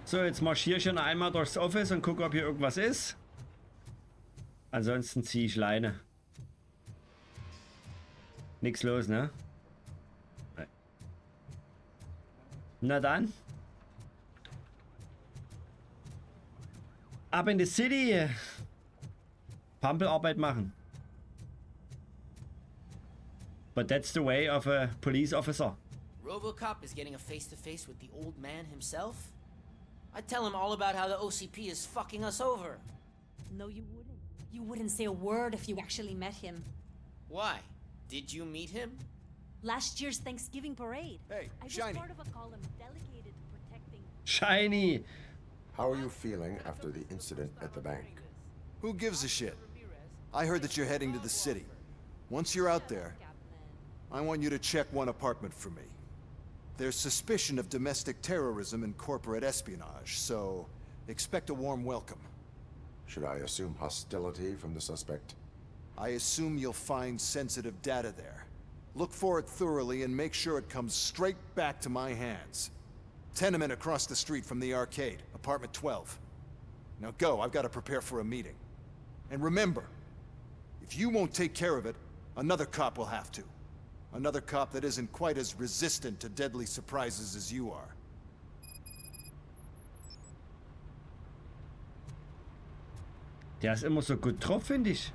So, jetzt marschiere ich schon einmal durchs Office und gucke, ob hier irgendwas ist. Ansonsten ziehe ich Leine. Nix los, ne? Nein. Na dann. Ab in die City. Pampelarbeit machen. But that's the way of a police officer. Robocop is getting a face-to-face with the old man himself? I'd tell him all about how the OCP is fucking us over. No, you wouldn't. You wouldn't say a word if you actually met him. Why? Did you meet him? Last year's Thanksgiving parade. Hey, I was Shiny. part of a column dedicated to protecting... Shiny! How are you feeling after the incident at the bank? Who gives a shit? I heard that you're heading to the city. Once you're out there, I want you to check one apartment for me. There's suspicion of domestic terrorism and corporate espionage, so expect a warm welcome. Should I assume hostility from the suspect? I assume you'll find sensitive data there. Look for it thoroughly and make sure it comes straight back to my hands. Tenement across the street from the arcade, apartment 12. Now go, I've got to prepare for a meeting. And remember, if you won't take care of it, another cop will have to. Another cop that isn't quite as resistant to deadly surprises as you are. Der ist immer so gut drauf, finde ich.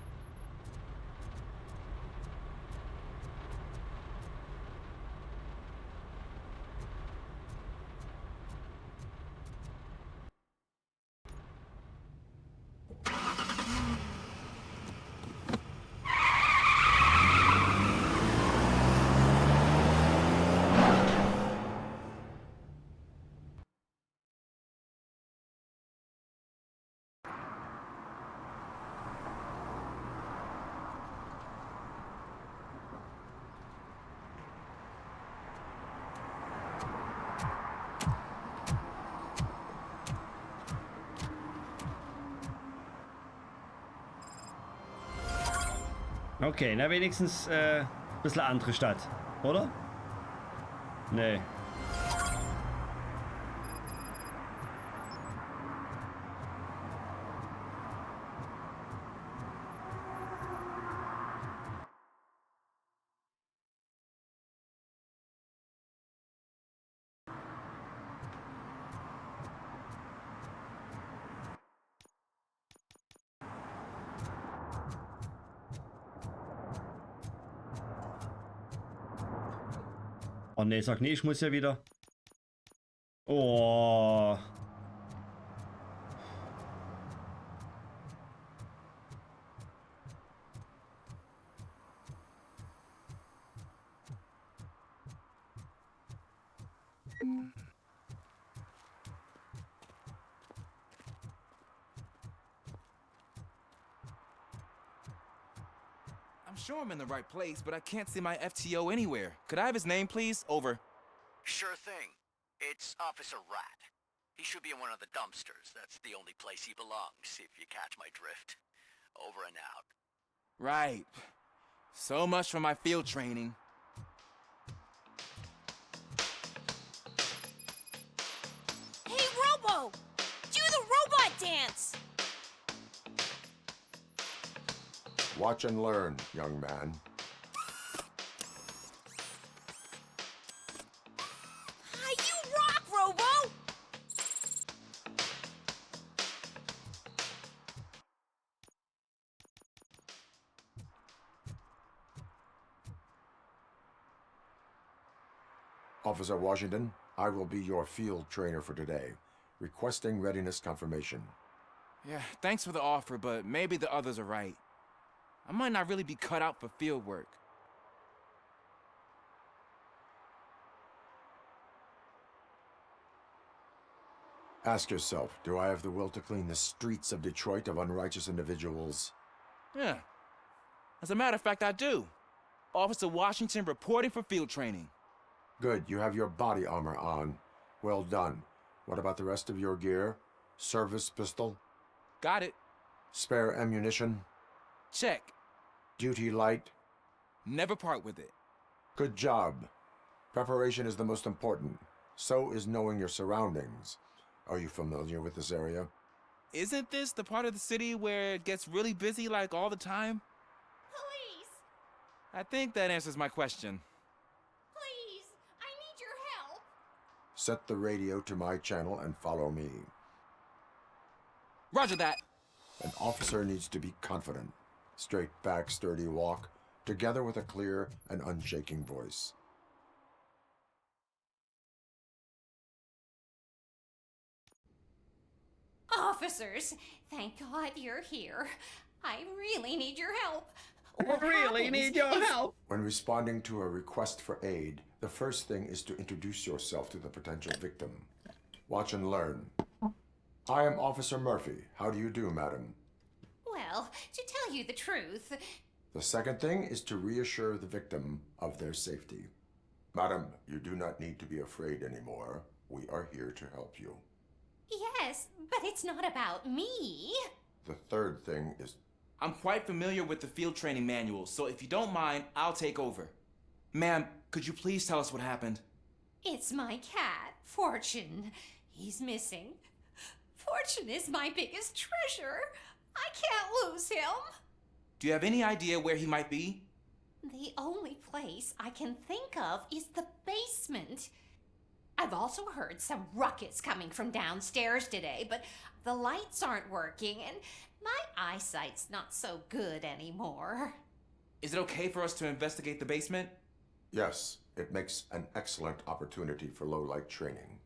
Okay, na wenigstens ein bisschen andere Stadt, oder? Nee. Oh ne, sag nie, ich muss ja wieder. Oh. I'm sure I'm in the right place, but I can't see my FTO anywhere. Could I have his name, please? Over. Sure thing. It's Officer Rat. He should be in one of the dumpsters. That's the only place he belongs, if you catch my drift. Over and out. Right. So much for my field training. Hey, Robo! Do the robot dance! Watch and learn, young man. You rock, Robo! Officer Washington, I will be your field trainer for today. Requesting readiness confirmation. Yeah, thanks for the offer, but maybe the others are right. I might not really be cut out for field work. Ask yourself, do I have the will to clean the streets of Detroit of unrighteous individuals? Yeah. As a matter of fact, I do. Officer Washington reporting for field training. Good, you have your body armor on. Well done. What about the rest of your gear? Service pistol? Got it. Spare ammunition? Check. Duty light? Never part with it. Good job. Preparation is the most important. So is knowing your surroundings. Are you familiar with this area? Isn't this the part of the city where it gets really busy like all the time? Police! I think that answers my question. Please! I need your help! Set the radio to my channel and follow me. Roger that. An officer needs to be confident. Straight back, sturdy walk, together with a clear and unshaking voice. Officers, thank God you're here. I really need your help. When responding to a request for aid, the first thing is to introduce yourself to the potential victim. Watch and learn. I am Officer Murphy. How do you do, madam? Well, to tell you the truth... The second thing is to reassure the victim of their safety. Madam, you do not need to be afraid anymore. We are here to help you. Yes, but it's not about me. The third thing is... I'm quite familiar with the field training manual, so if you don't mind, I'll take over. Ma'am, could you please tell us what happened? It's my cat, Fortune. He's missing. Fortune is my biggest treasure. I can't lose him. Do you have any idea where he might be? The only place I can think of is the basement. I've also heard some ruckus coming from downstairs today, but the lights aren't working and my eyesight's not so good anymore. Is it okay for us to investigate the basement? Yes, it makes an excellent opportunity for low-light training.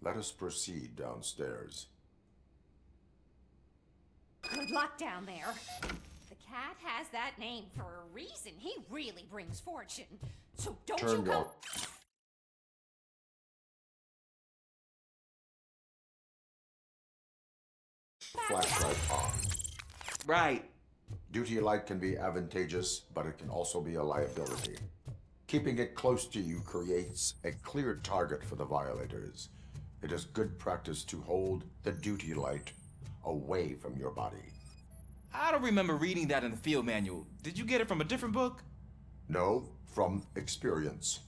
Let us proceed downstairs. Good luck down there. The cat has that name for a reason. He really brings fortune. So don't you come... Flashlight on. Right. Duty light can be advantageous, but it can also be a liability. Keeping it close to you creates a clear target for the violators. It is good practice to hold the duty light away from your body. I don't remember reading that in the field manual. Did you get it from a different book? No, from experience.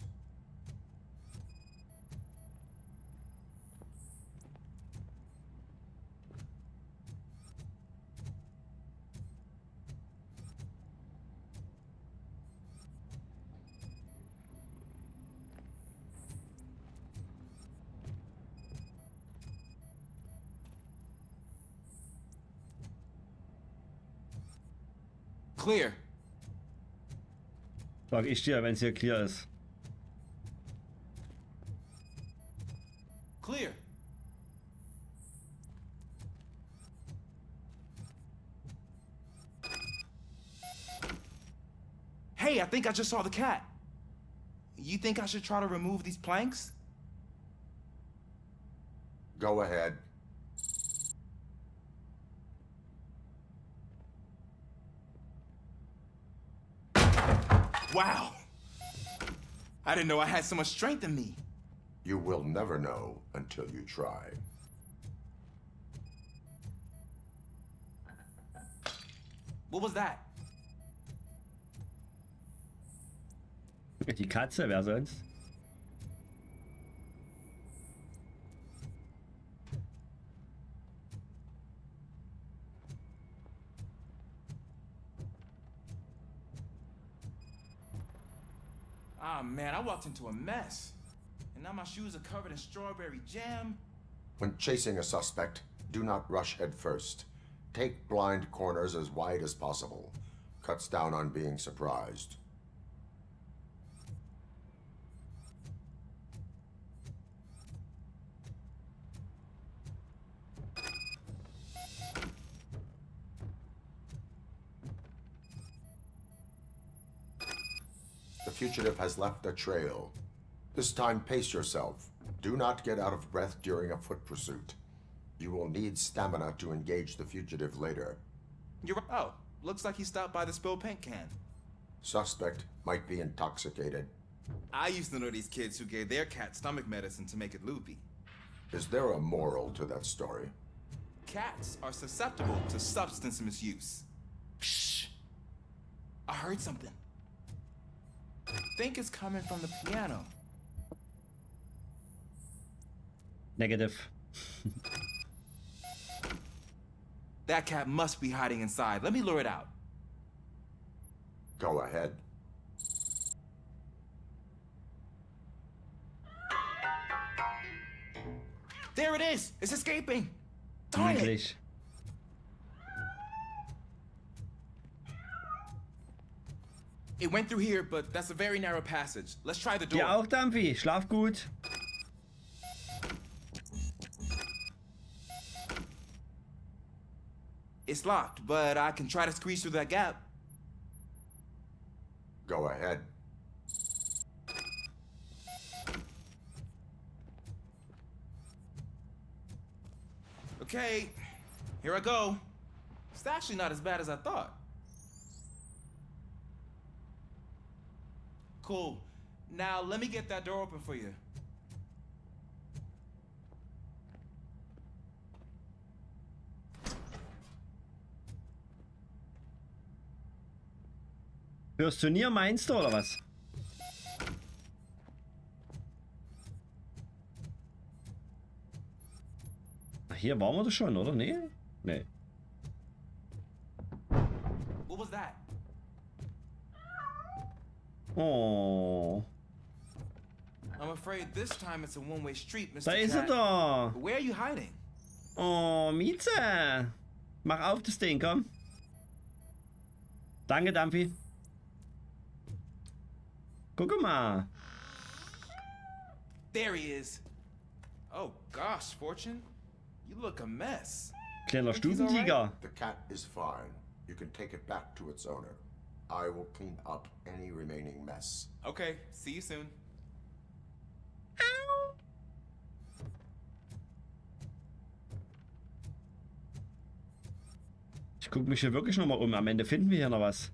Clear. Sag ich dir, wenn es hier clear ist. Clear. Hey, I think I just saw the cat. You think I should try to remove these planks? Go ahead. Wow. I didn't know I had so much strength in me. You will never know until you try. What was that? Die Katze, wer sonst? Ah, man, I walked into a mess. And now my shoes are covered in strawberry jam. When chasing a suspect, do not rush head first. Take blind corners as wide as possible. Cuts down on being surprised. The fugitive has left a trail. This time, pace yourself. Do not get out of breath during a foot pursuit. You will need stamina to engage the fugitive later. You're right. Oh, looks like he stopped by the spilled paint can. Suspect might be intoxicated. I used to know these kids who gave their cat stomach medicine to make it loopy. Is there a moral to that story? Cats are susceptible to substance misuse. Shh. I heard something. I think it's coming from the piano. Negative. That cat must be hiding inside. Let me lure it out. Go ahead. There it is! It's escaping! Darn it! It went through here, but that's a very narrow passage. Let's try the door. Dir auch, Dampfi. Schlaf gut. It's locked, but I can try to squeeze through that gap. Go ahead. Okay, here I go. It's actually not as bad as I thought. Cool. Now let me get that door open for you. Fürs Turnier meinst du, oder was? Hier waren wir doch schon, oder? Nee? Nee. What was that? Oh. I'm afraid this time it's a one-way street, Mr. Da ist er Cat. da. Where are you hiding? Oh, Mieze. Mach auf das Ding, komm. Danke, Dampfi. Guck mal. There he is. Oh gosh, Fortune. You look a mess. Kleiner Think he's all right? Stubentiger. The cat is fine. You can take it back to its owner. I will clean up any remaining mess. Okay, see you soon. Ich gucke mich hier wirklich nochmal um. Am Ende finden wir hier noch was.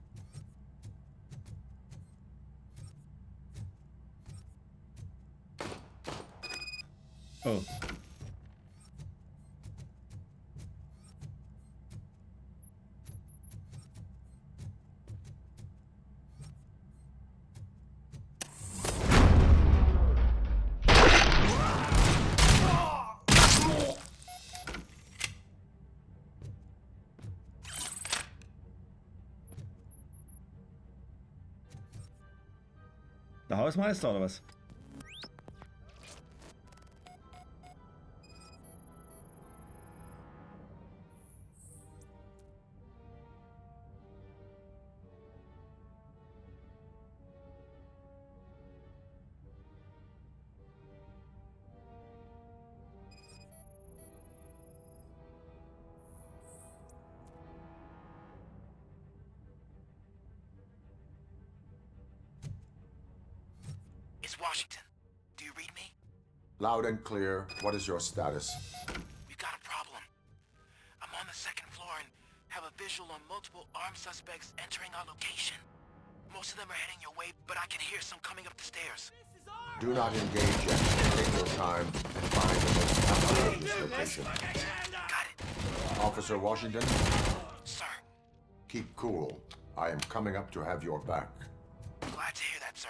Oh. Der Hausmeister oder was? It's Washington. Do you read me? Loud and clear. What is your status? We've got a problem. I'm on the second floor and have a visual on multiple armed suspects entering our location. Most of them are heading your way, but I can hear some coming up the stairs. Do not engage yet. Take your time and find the most advantageous location. Got it. Officer Washington? Sir. Keep cool. I am coming up to have your back. Glad to hear that, sir.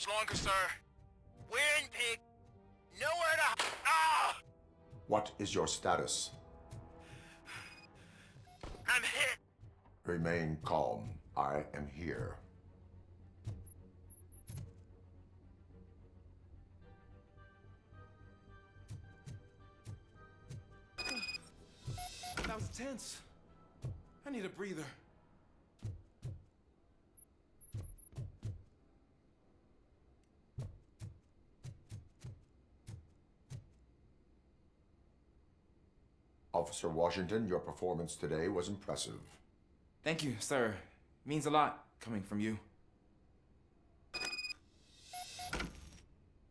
Longer, sir. We're in, pig. Nowhere to... Ah! What is your status? I'm hit. Remain calm. I am here. That was tense. I need a breather. Officer Washington, your performance today was impressive. Thank you, sir. Means a lot coming from you.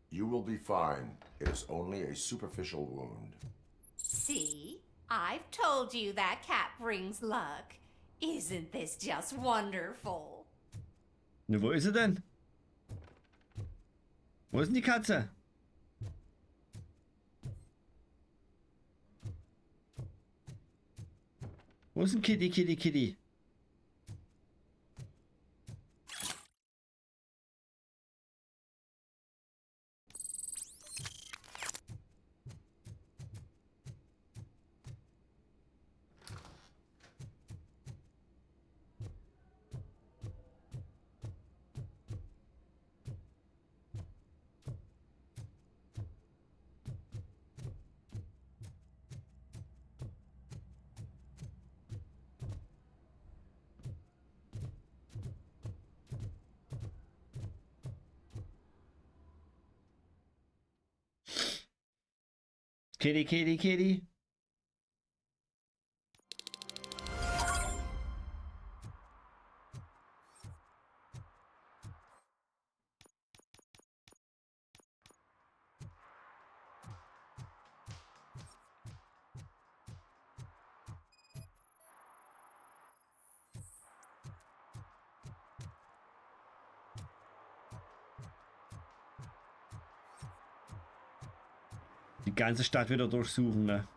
You will be fine. It is only a superficial wound. See? I've told you that cat brings luck. Isn't this just wonderful? Na, wo ist sie denn? Wo ist denn die Katze? Wo ist denn Kitty, Kitty, Kitty? Kitty, kitty, kitty. Die ganze Stadt wieder durchsuchen, ne?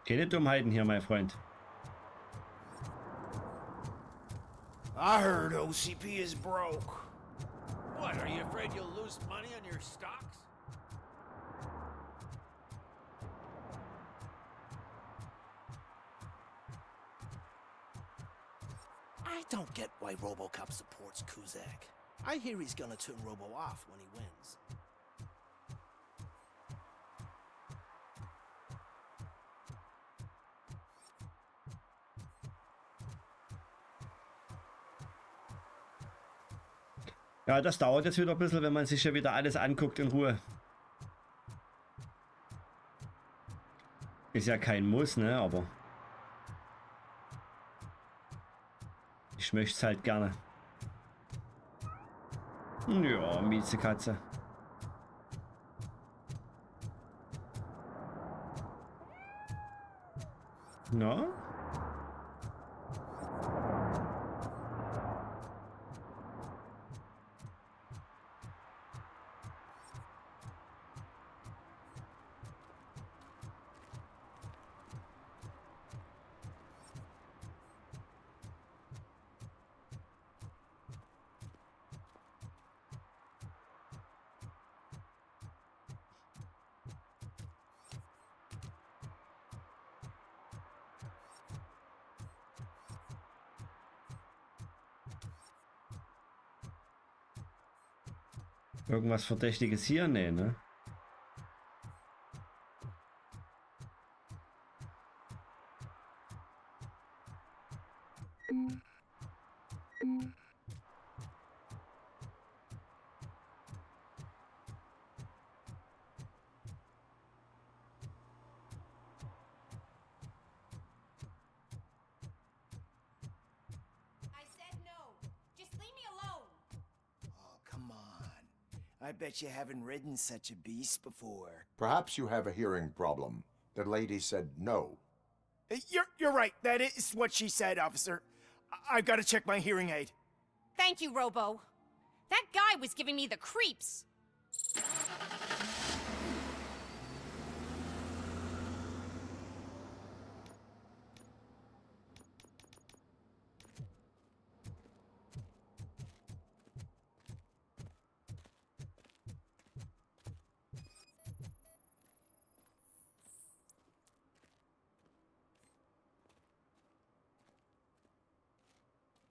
Keine Dummheiten hier, mein Freund. I heard OCP is broke. What, are you afraid you'll lose money on your stocks? I don't get why Robocop supports Kuzak. I hear he's gonna turn Robo off when he wins. Ja, das dauert jetzt wieder ein bisschen, wenn man sich ja wieder alles anguckt in Ruhe. Ist ja kein Muss, ne, aber ich möchte es halt gerne. Ja, Miezekatze. Na? Irgendwas Verdächtiges hier? Nee, ne? I bet you haven't ridden such a beast before. Perhaps you have a hearing problem. The lady said no. You're right. That is what she said, officer. I've got to check my hearing aid. Thank you, Robo. That guy was giving me the creeps.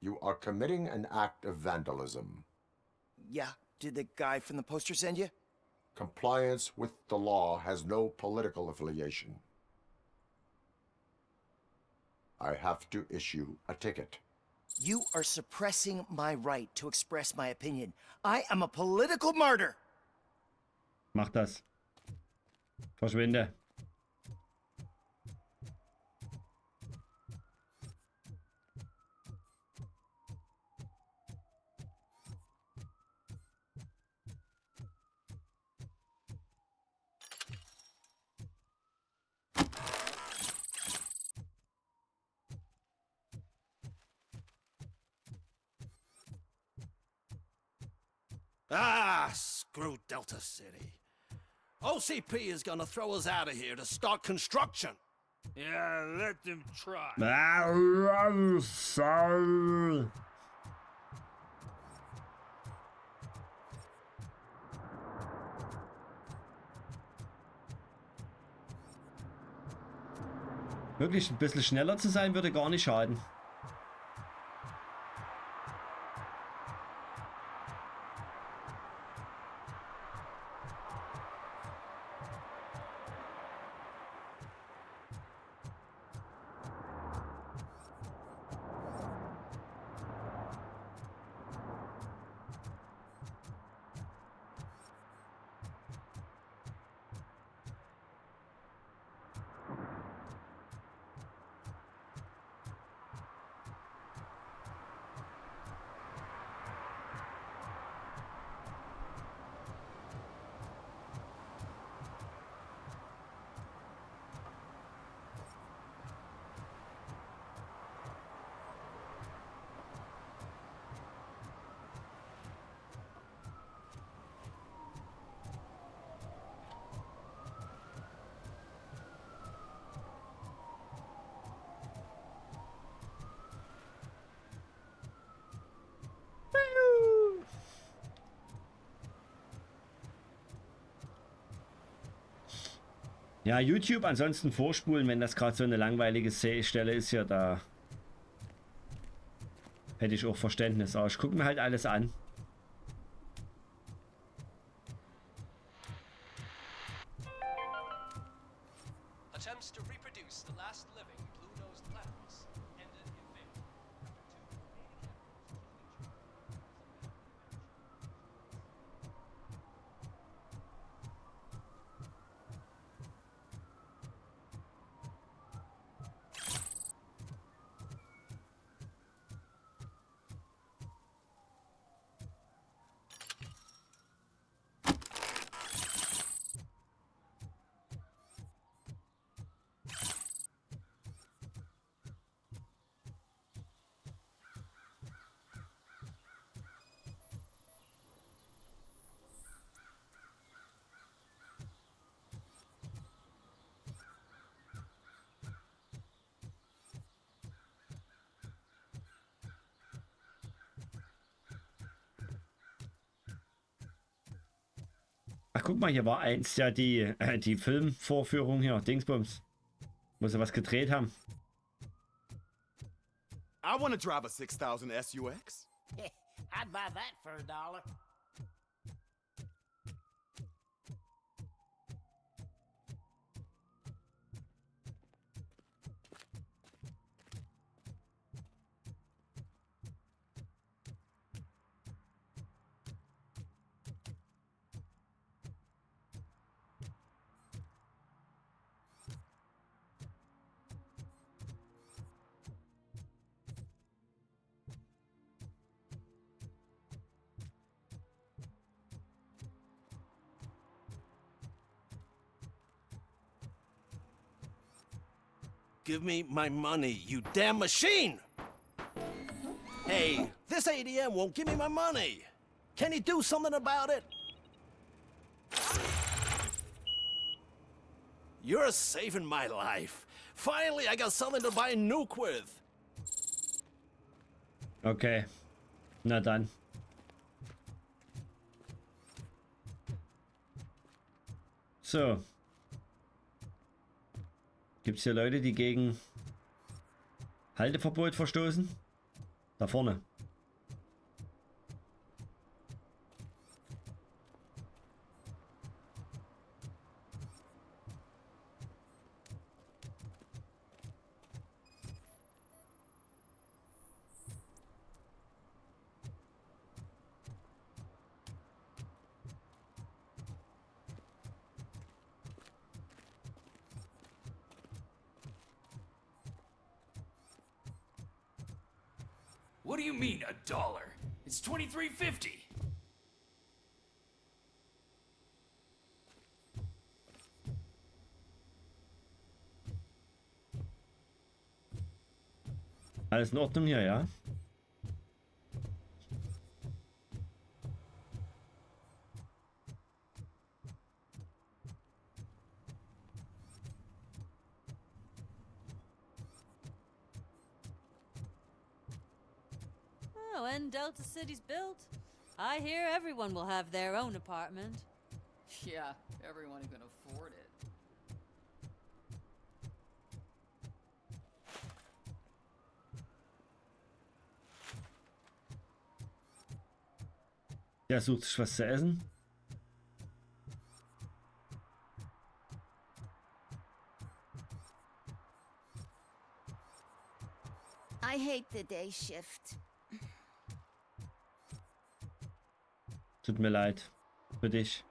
You are committing an act of vandalism. Yeah, did the guy from the poster send you? Compliance with the law has no political affiliation. I have to issue a ticket. You are suppressing my right to express my opinion. I am a political martyr. Mach das. Verschwinde. Ah, screw Delta City. OCP is gonna throw us out of here to start construction. Yeah, let them try. Wirklich ein bisschen schneller zu sein würde gar nicht schaden. Ja, YouTube ansonsten vorspulen, wenn das gerade so eine langweilige Stelle ist, ja, da hätte ich auch Verständnis. Aber ich gucke mir halt alles an. Attempts to reproduce the last living blue-nosed platypus ended in failure. Ach, guck mal, hier war einst ja die Filmvorführung hier, Dingsbums. Wo sie was gedreht haben. I want to drive a 6000 SUX. I'd buy that for $1. Give me my money, you damn machine! Hey, this ADM won't give me my money. Can you do something about it? You're saving my life. Finally, I got something to buy a nuke with. Okay. Na dann. So. Gibt es hier Leute, die gegen Halteverbot verstoßen? Da vorne. What do you mean, $1? It's $23.50. Alles in Ordnung hier, ja? When Delta City's built, I hear everyone will have their own apartment. Yeah, everyone who can afford it. Der sucht sich was zu essen. I hate the day shift. Tut mir leid. Für dich.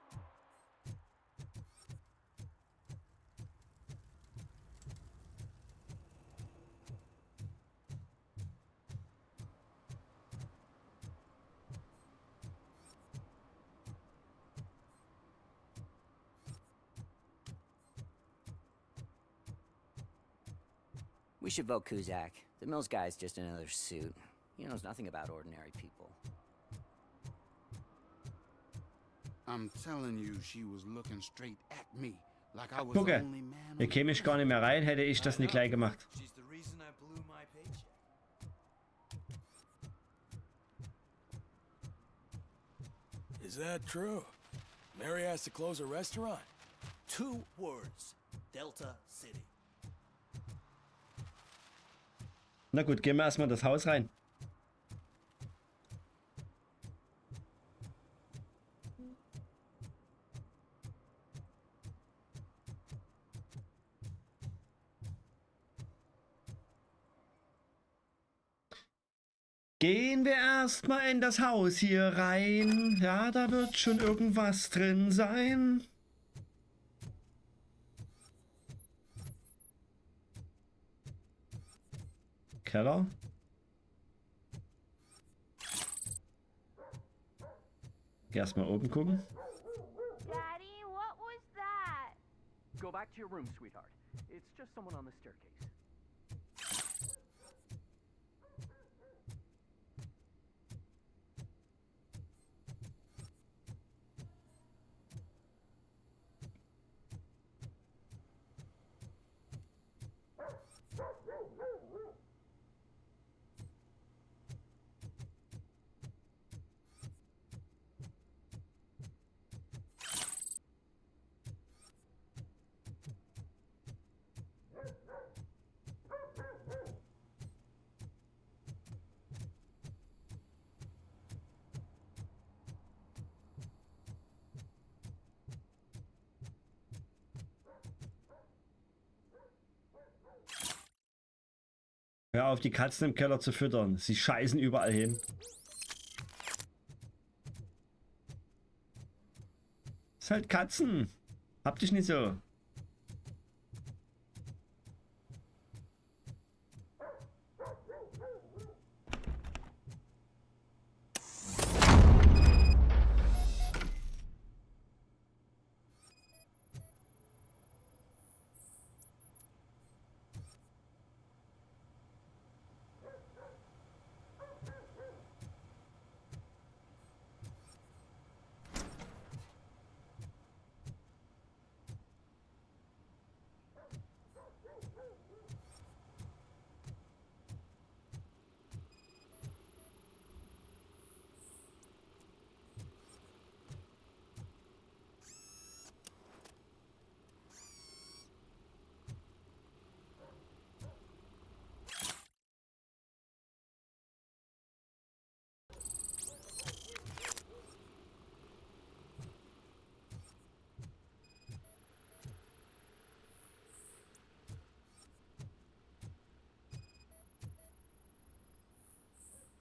We should vote Kuzak. The Mills guy's just another suit. He knows nothing about ordinary people. I'm telling you, she was looking straight at me, like I was Gucke, the only man. hier käme ich gar nicht mehr rein, hätte ich das nicht gleich gemacht. She's the reason I blew my paycheck. Is that true? Mary has to close a restaurant? 2 words. Delta City. Na gut, gehen wir erstmal in das Haus rein. Gehen wir erstmal in das Haus hier rein. Ja, da wird schon irgendwas drin sein. Keller. Geh erstmal oben gucken. Daddy, what was that? Go back to your room, sweetheart. It's just someone on the staircase. Hör auf, die Katzen im Keller zu füttern. Sie scheißen überall hin. Ist halt Katzen. Hab dich nicht so.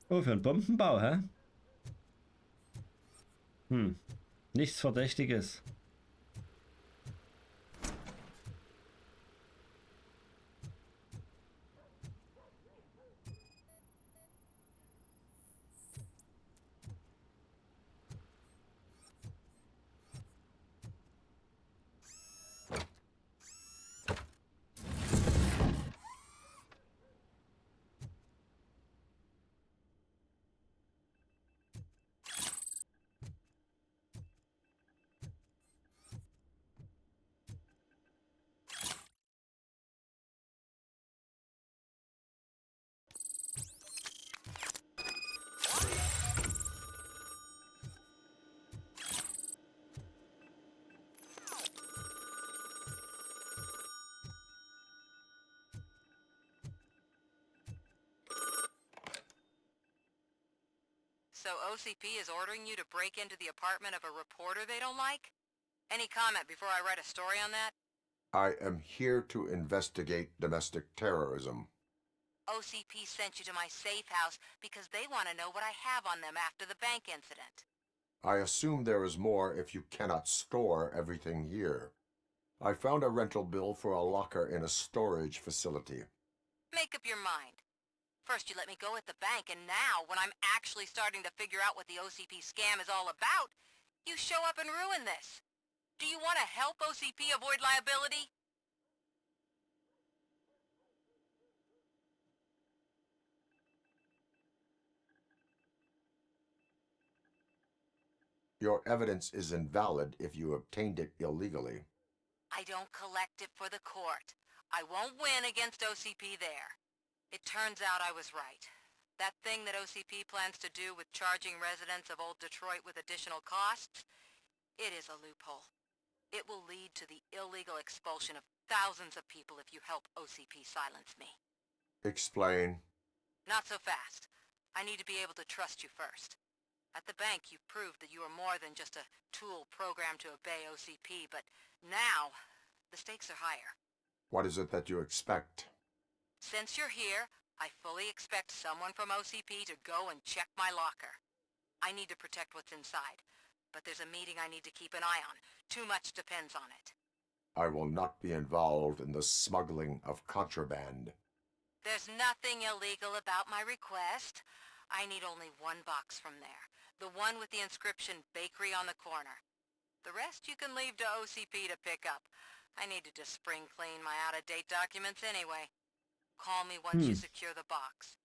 Oh, für einen Bombenbau, hä? Nichts Verdächtiges. So OCP is ordering you to break into the apartment of a reporter they don't like? Any comment before I write a story on that? I am here to investigate domestic terrorism. OCP sent you to my safe house because they want to know what I have on them after the bank incident. I assume there is more if you cannot store everything here. I found a rental bill for a locker in a storage facility. Make up your mind. First you let me go at the bank, and now, when I'm actually starting to figure out what the OCP scam is all about, you show up and ruin this. Do you want to help OCP avoid liability? Your evidence is invalid if you obtained it illegally. I don't collect it for the court. I won't win against OCP there. It turns out I was right. That thing that OCP plans to do with charging residents of Old Detroit with additional costs, it is a loophole. It will lead to the illegal expulsion of thousands of people if you help OCP silence me. Explain. Not so fast. I need to be able to trust you first. At the bank, you proved that you are more than just a tool programmed to obey OCP, but now, the stakes are higher. What is it that you expect? Since you're here, I fully expect someone from OCP to go and check my locker. I need to protect what's inside, but there's a meeting I need to keep an eye on. Too much depends on it. I will not be involved in the smuggling of contraband. There's nothing illegal about my request. I need only one box from there. The one with the inscription Bakery on the corner. The rest you can leave to OCP to pick up. I needed to spring clean my out-of-date documents anyway. Call me once you secure the box.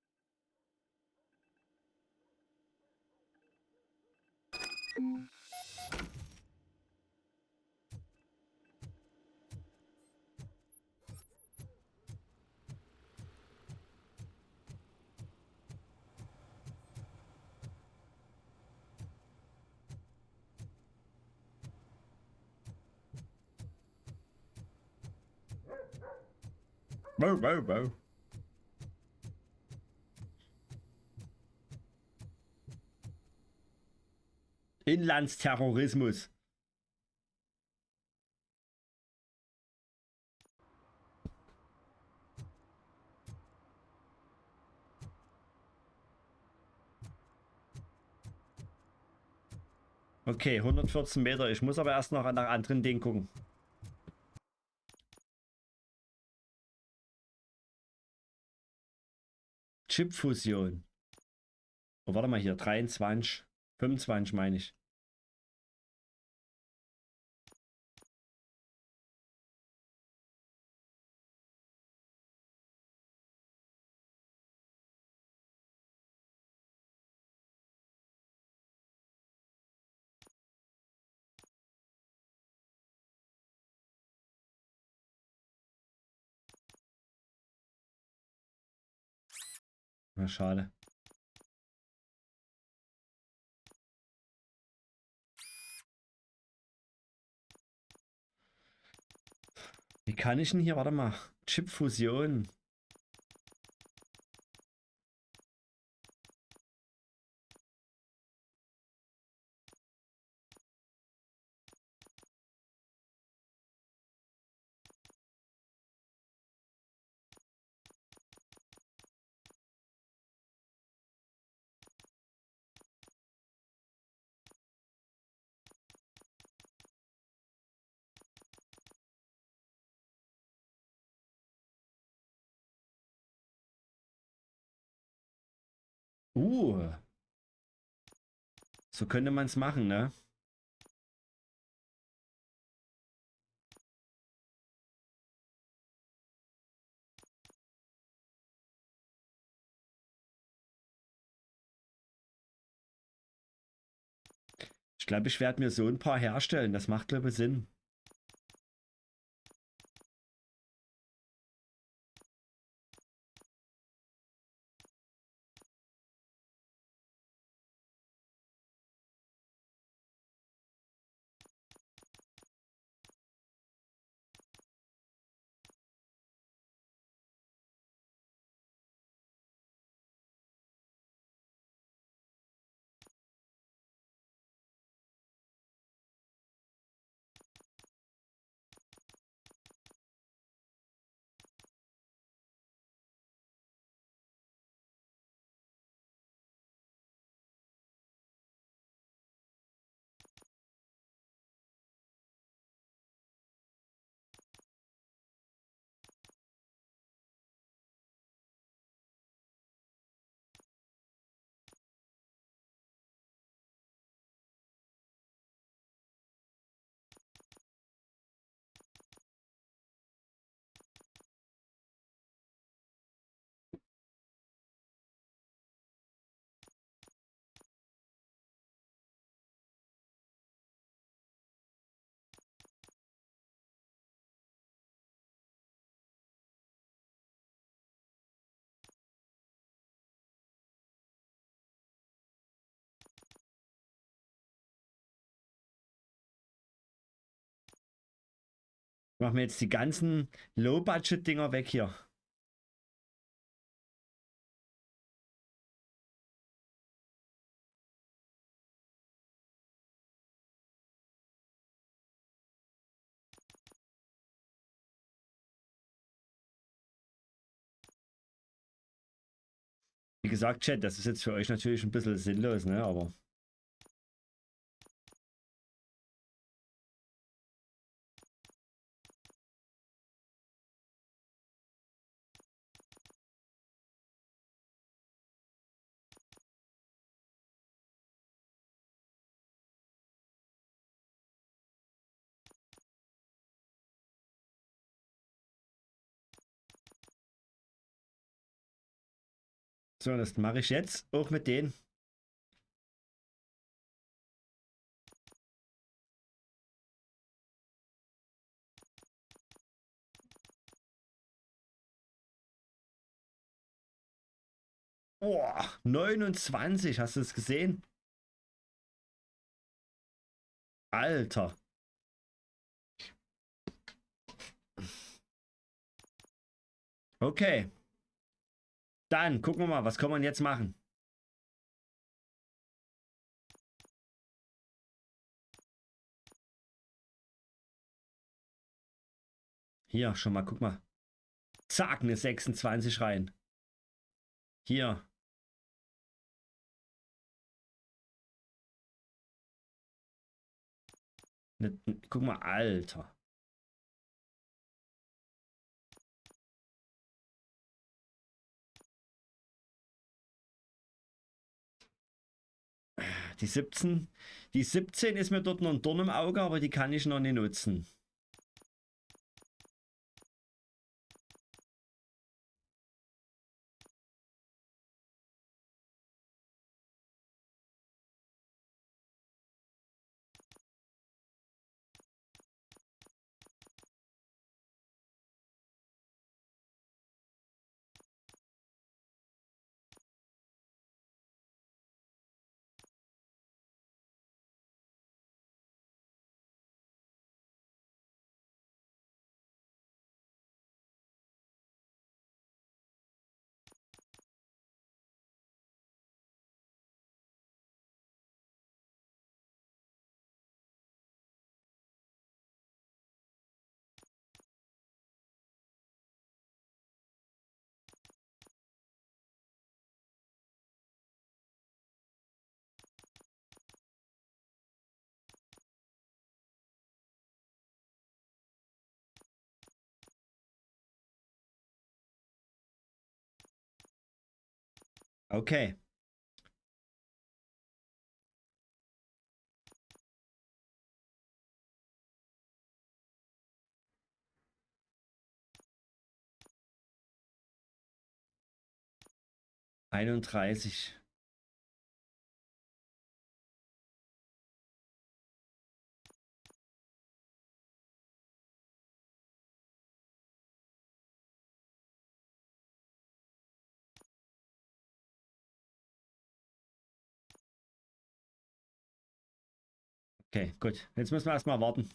Wow, wow, wow. Inlandsterrorismus. Okay, 114 Meter. Ich muss aber erst noch nach anderen Dingen gucken. Chipfusion. Oh, warte mal hier. 23. 25 meine ich. Na, schade. Wie kann ich denn hier, warte mal, Chipfusion. So könnte man es machen, ne? Ich glaube, ich werde mir so ein paar herstellen. Das macht, glaube ich, Sinn. Machen wir jetzt die ganzen Low-Budget-Dinger weg hier. Wie gesagt, Chat, das ist jetzt für euch natürlich ein bisschen sinnlos, ne? Aber so, das mache ich jetzt auch mit denen. Boah, 29, hast du es gesehen? Alter. Okay. Dann gucken wir mal, was kann man jetzt machen? Hier, schon mal, guck mal. Zack, eine 26 rein. Hier. Guck mal, Alter. Die 17, die 17 ist mir dort noch ein Dorn im Auge, aber die kann ich noch nicht nutzen. Okay. Einunddreißig. Okay, gut. Jetzt müssen wir erstmal warten.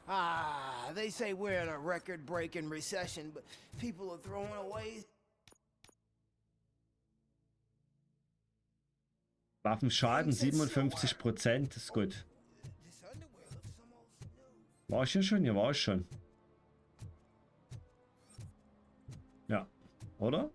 Ah, they say we're in a record-breaking recession, but people are throwing away. Waffenschaden 57%, ist gut. War ich hier schon? Hier war ich schon. Ja, oder?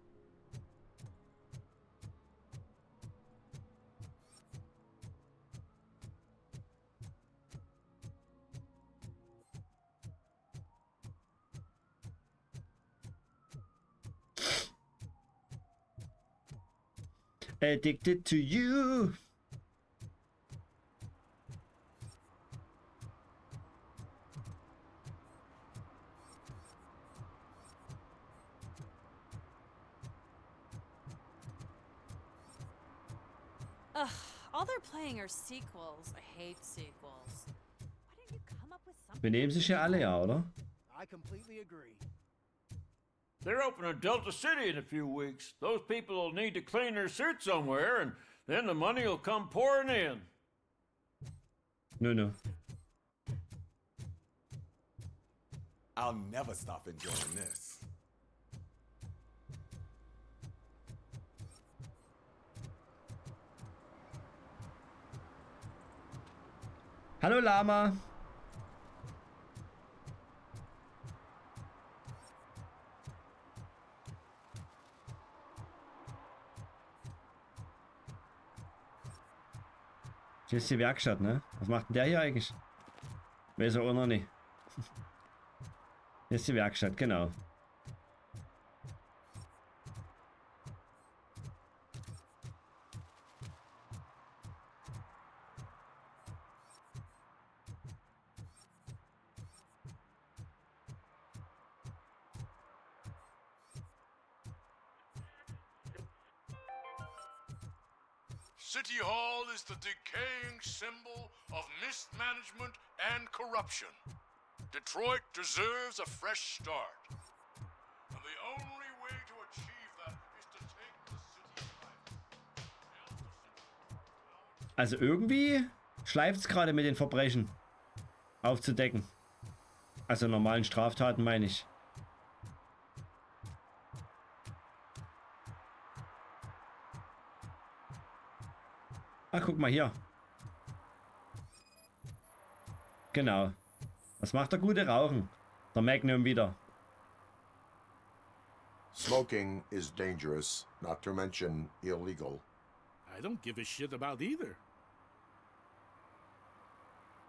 Addicted to you. Ugh, all they're playing are sequels. I hate sequels. Why don't you come up with Benehmen sich ja alle, ja, oder? I completely agree. They're opening Delta City in a few weeks. Those people will need to clean their suits somewhere, and then the money will come pouring in. No. I'll never stop enjoying this. Hallo Lama. Hier ist die Werkstatt, ne? Was macht denn der hier eigentlich? Weiß er auch noch nicht. Hier ist die Werkstatt, genau. City Hall is the decaying symbol of mismanagement and corruption. Detroit deserves a fresh start. And the only way to achieve that is to take the city back. Also irgendwie schleift es gerade mit den Verbrechen aufzudecken. Also normalen Straftaten meine ich. Ah, guck mal hier. Genau. Was macht der gute Rauchen? Der Magnum wieder. Smoking is dangerous, not to mention illegal. I don't give a shit about either.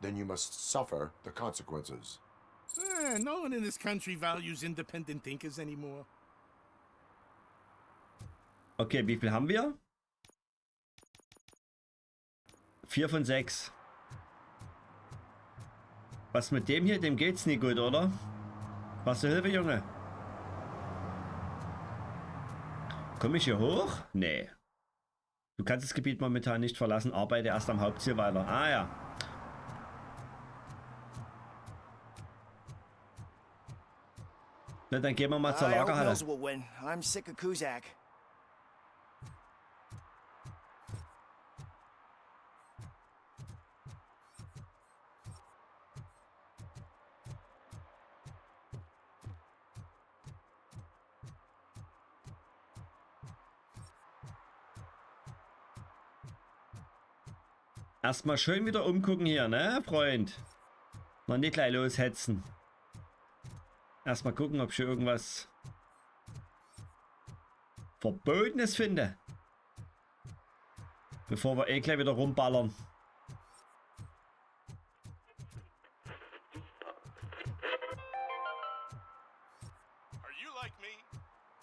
Then you must suffer the consequences. No one in this country values independent thinkers anymore. Okay, wie viel haben wir? 4 von 6. Was mit dem hier? Dem geht's nie gut, oder? Was zur Hilfe, Junge? Komme ich hier hoch? Nee. Du kannst das Gebiet momentan nicht verlassen. Arbeite erst am Hauptziel weiter. Ah ja. Na, dann gehen wir mal zur Lagerhalle. I'm sick of Kuzak. Erstmal schön wieder umgucken hier, ne, Freund? Noch nicht gleich loshetzen. Erstmal gucken, ob ich hier irgendwas Verbotenes finde. Bevor wir gleich wieder rumballern. Are you like me?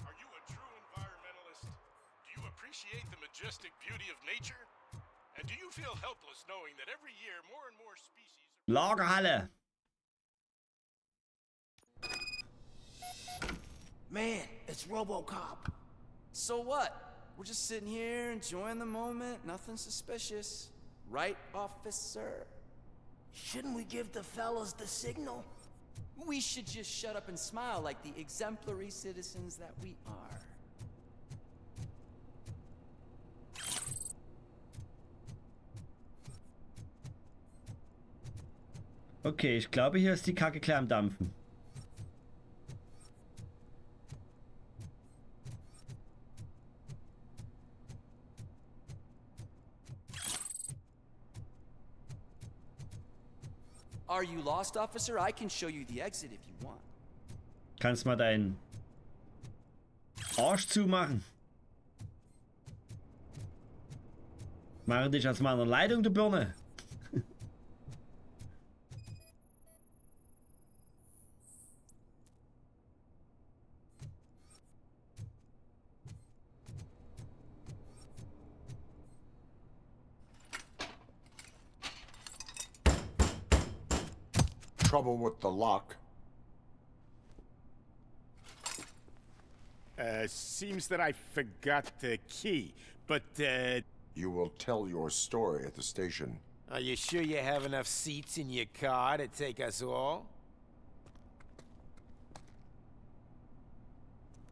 Are you a true environmentalist? Do you appreciate the majestic beauty of nature? And do you feel helpless knowing that every year more and more species... Lagerhalle. Man, it's Robocop. So what? We're just sitting here enjoying the moment, nothing suspicious. Right, officer? Shouldn't we give the fellas the signal? We should just shut up and smile like the exemplary citizens that we are. Okay, ich glaube, hier ist die Kacke klar am Dampfen. Are you lost, officer? I can show you the exit if you want. Kannst mal deinen Arsch zumachen. Mache dich aus meiner Leitung, du Birne. Trouble with the lock. Seems that I forgot the key, but You will tell your story at the station. Are you sure you have enough seats in your car to take us all?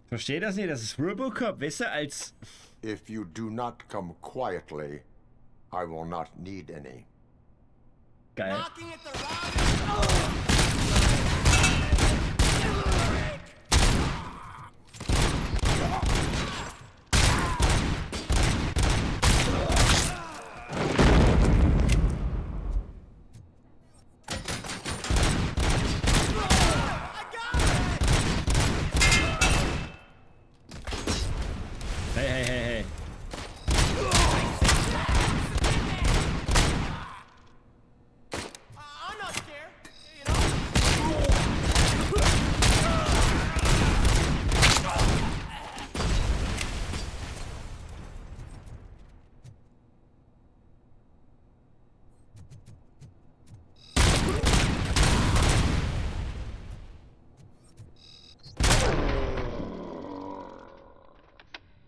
Versteht das nicht? Das ist Robocop, weißt du, als... If you do not come quietly, I will not need any. Geil. Hey, hey, hey, hey. I'm not scared, you know?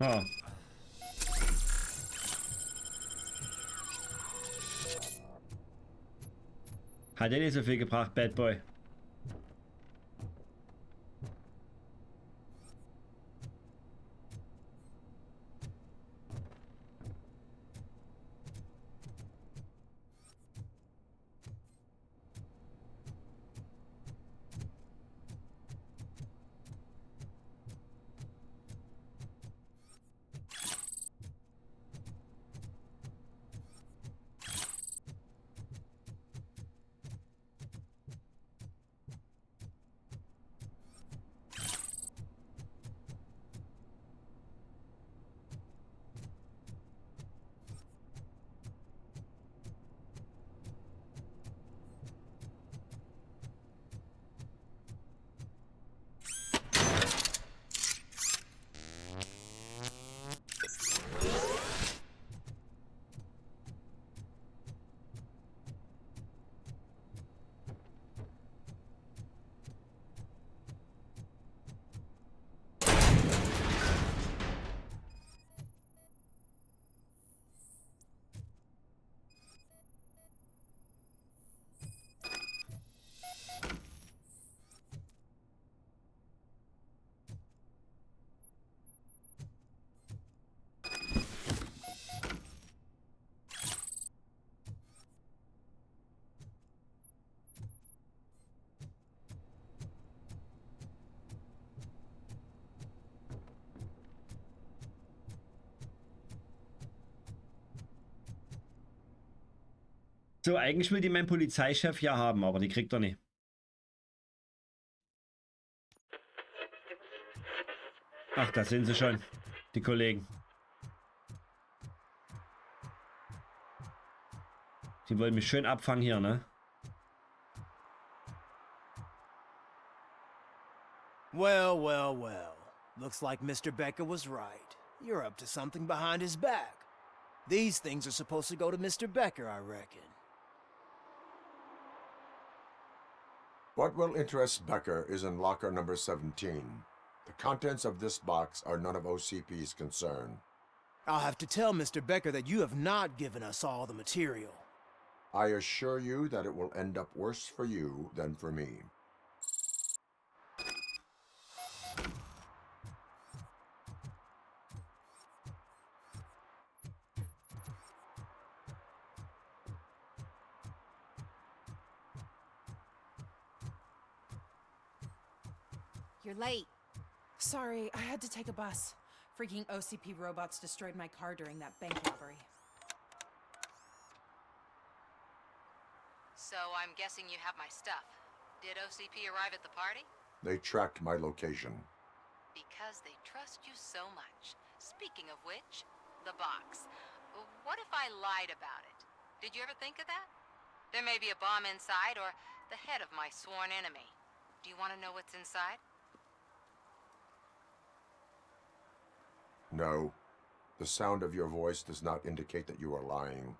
Oh. Hat ja nicht so viel gebracht, Bad Boy. So, eigentlich will die mein Polizeichef ja haben, aber die kriegt er nicht. Ach, da sind sie schon, die Kollegen. Die wollen mich schön abfangen hier, ne? Well, well, well. Looks like Mr. Becker was right. You're up to something behind his back. These things are supposed to go to Mr. Becker, I reckon. What will interest Becker is in locker number 17. The contents of this box are none of OCP's concern. I'll have to tell Mr. Becker that you have not given us all the material. I assure you that it will end up worse for you than for me. You're late. Sorry, I had to take a bus. Freaking OCP robots destroyed my car during that bank robbery. So I'm guessing you have my stuff. Did OCP arrive at the party? They tracked my location. Because they trust you so much. Speaking of which, the box. What if I lied about it? Did you ever think of that? There may be a bomb inside or the head of my sworn enemy. Do you want to know what's inside? No. The sound of your voice does not indicate that you are lying.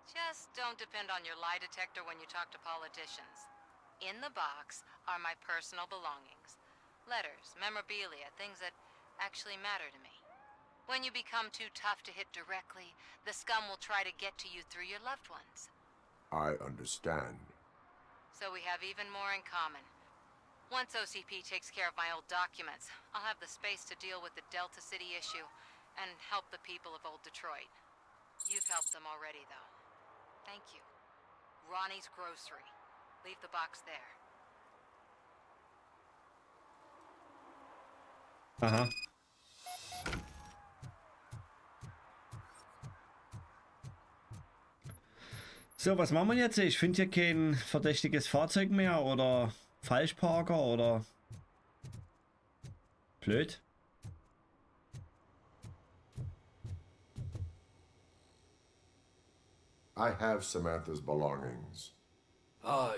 Just don't depend on your lie detector when you talk to politicians. In the box are my personal belongings. Letters, memorabilia, things that actually matter to me. When you become too tough to hit directly, the scum will try to get to you through your loved ones. I understand. So we have even more in common. Once OCP takes care of my old documents, I'll have the space to deal with the Delta City issue and help the people of Old Detroit. You've helped them already, though. Thank you. Ronnie's Grocery. Leave the box there. Aha. So, was machen wir jetzt? Ich finde hier kein verdächtiges Fahrzeug mehr oder Falschparker oder blöd. I have Samantha's belongings.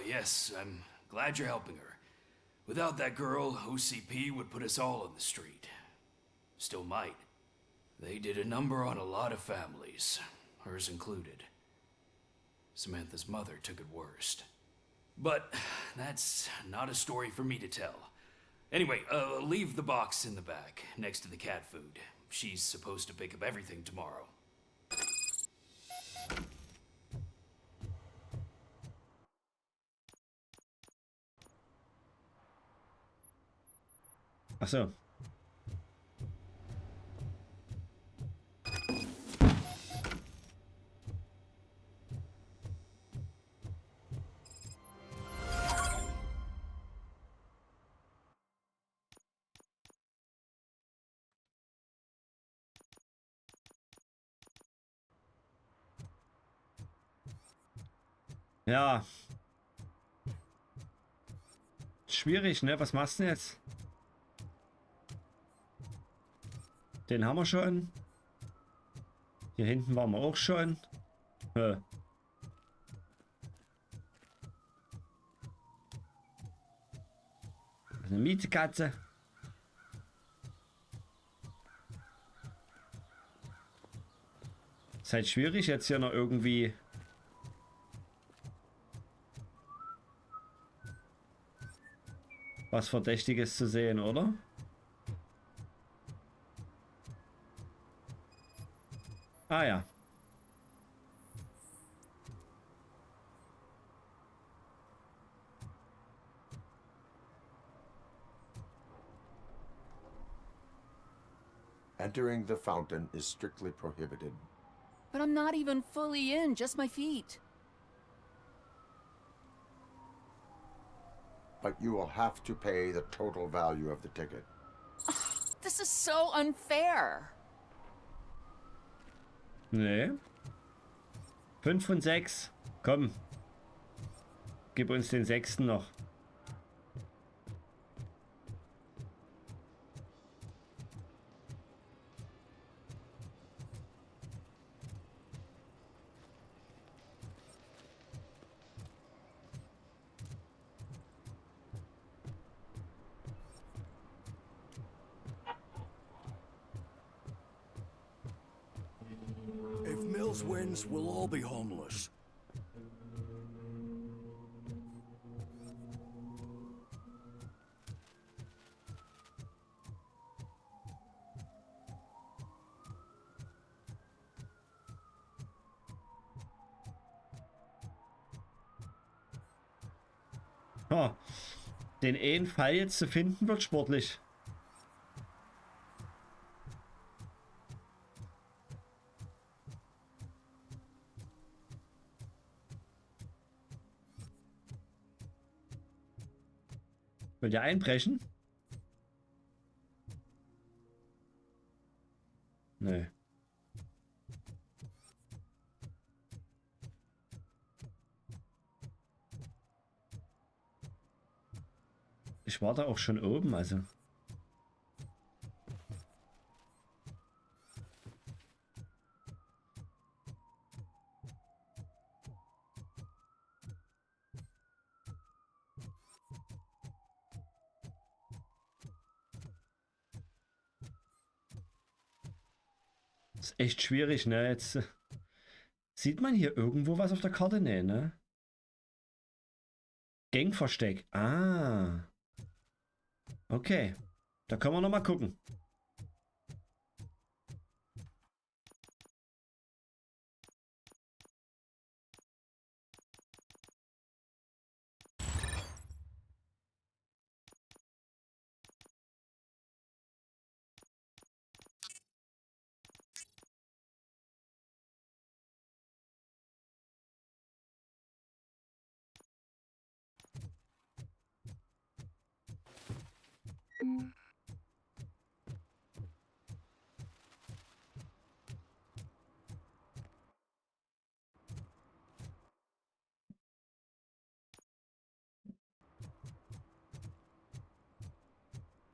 Yes, I'm glad you're helping her. Without that girl, OCP would put us all in the street. Still might. They did a number on a lot of families, hers included. Samantha's mother took it worst. But that's not a story for me to tell. Anyway, leave the box in the back, next to the cat food. She's supposed to pick up everything tomorrow. Ach so. Ja. Schwierig, ne? Was machst du denn jetzt? Den haben wir schon. Hier hinten waren wir auch schon. Eine Mietkatze. Ist halt schwierig jetzt hier noch irgendwie was Verdächtiges zu sehen, oder? Ah ja. Entering the fountain is strictly prohibited. But I'm not even fully in, just my feet. But you will have to pay the total value of the ticket. This is so unfair. Nee. 5 von 6. Komm. Gib uns den 6. noch. If Mills wins, we'll all be homeless. Oh, den einen Fall jetzt zu finden wird sportlich. Wollt ihr einbrechen? Nee. Ich war da auch schon oben, also. Ist echt schwierig, ne? Jetzt sieht man hier irgendwo was auf der Karte? Nee, ne? Gangversteck. Ah. Okay. Da können wir noch mal gucken.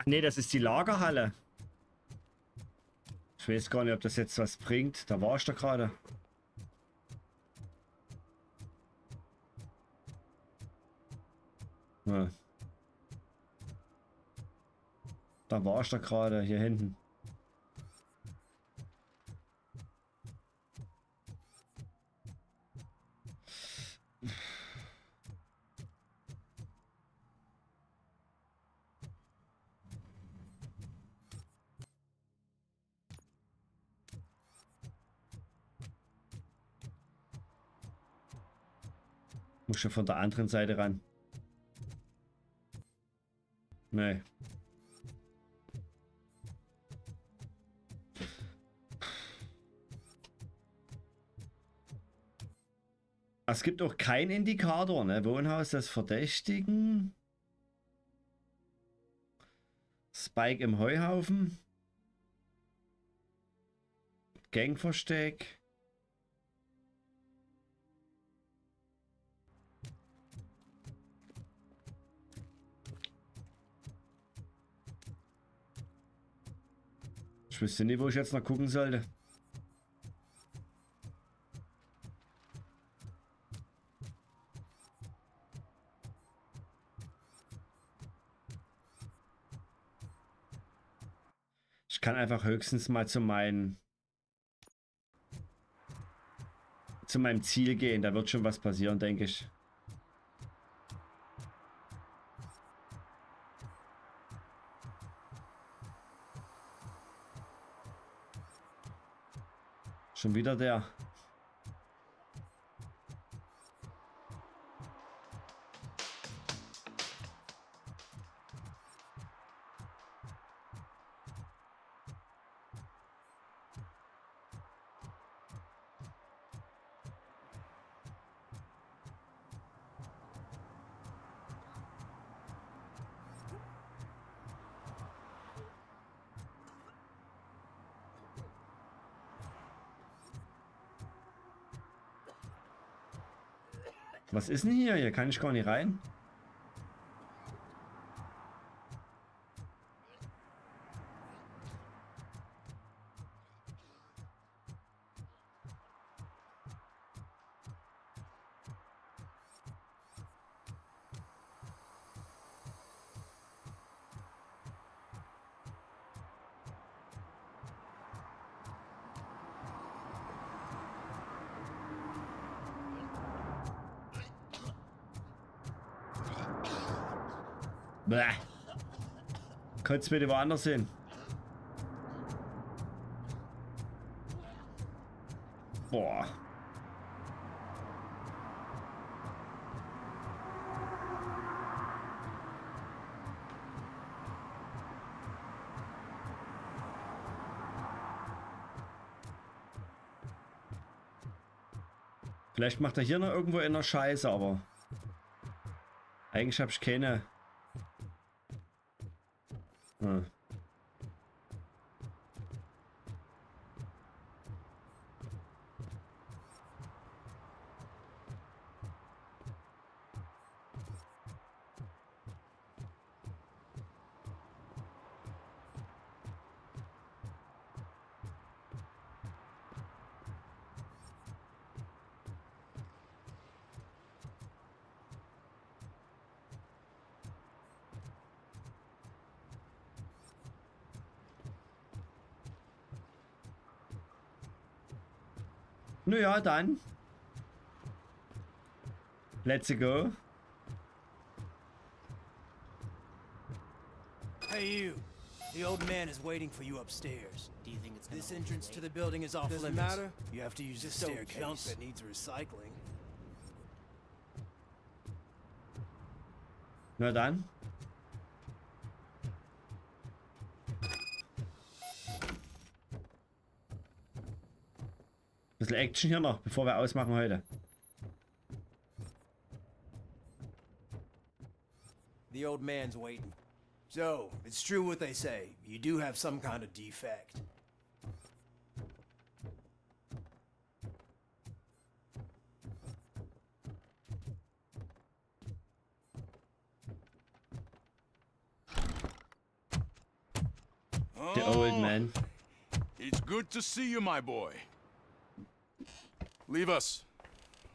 Nee, das ist die Lagerhalle. Ich weiß gar nicht, ob das jetzt was bringt. Da war ich doch gerade. Ja. Da war ich doch gerade, hier hinten. Muss schon von der anderen Seite ran. Nee. Es gibt auch keinen Indikator, ne? Wohnhaus des Verdächtigen. Spike im Heuhaufen. Gangversteck. Ich wüsste nicht, wo ich jetzt noch gucken sollte. Ich kann einfach höchstens mal zu meinem Ziel gehen. Da wird schon was passieren, denke ich. Schon wieder der. Was ist denn hier? Hier kann ich gar nicht rein. Bäh. Könnt's bitte woanders hin? Boah. Vielleicht macht er hier noch irgendwo in der Scheiße, aber eigentlich habe ich keine. Hm. Naja, dann. Let's go. Hey, you. The old man is waiting for you upstairs. Do you think it's this entrance to the building is off limits? Doesn't matter. You have to use the staircase. Junk that needs recycling. Na dann. Bisschen Action hier noch, bevor wir ausmachen heute. The old man's waiting. So, it's true what they say. You do have some kind of defect. The old man. It's good to see you, my boy. Leave us.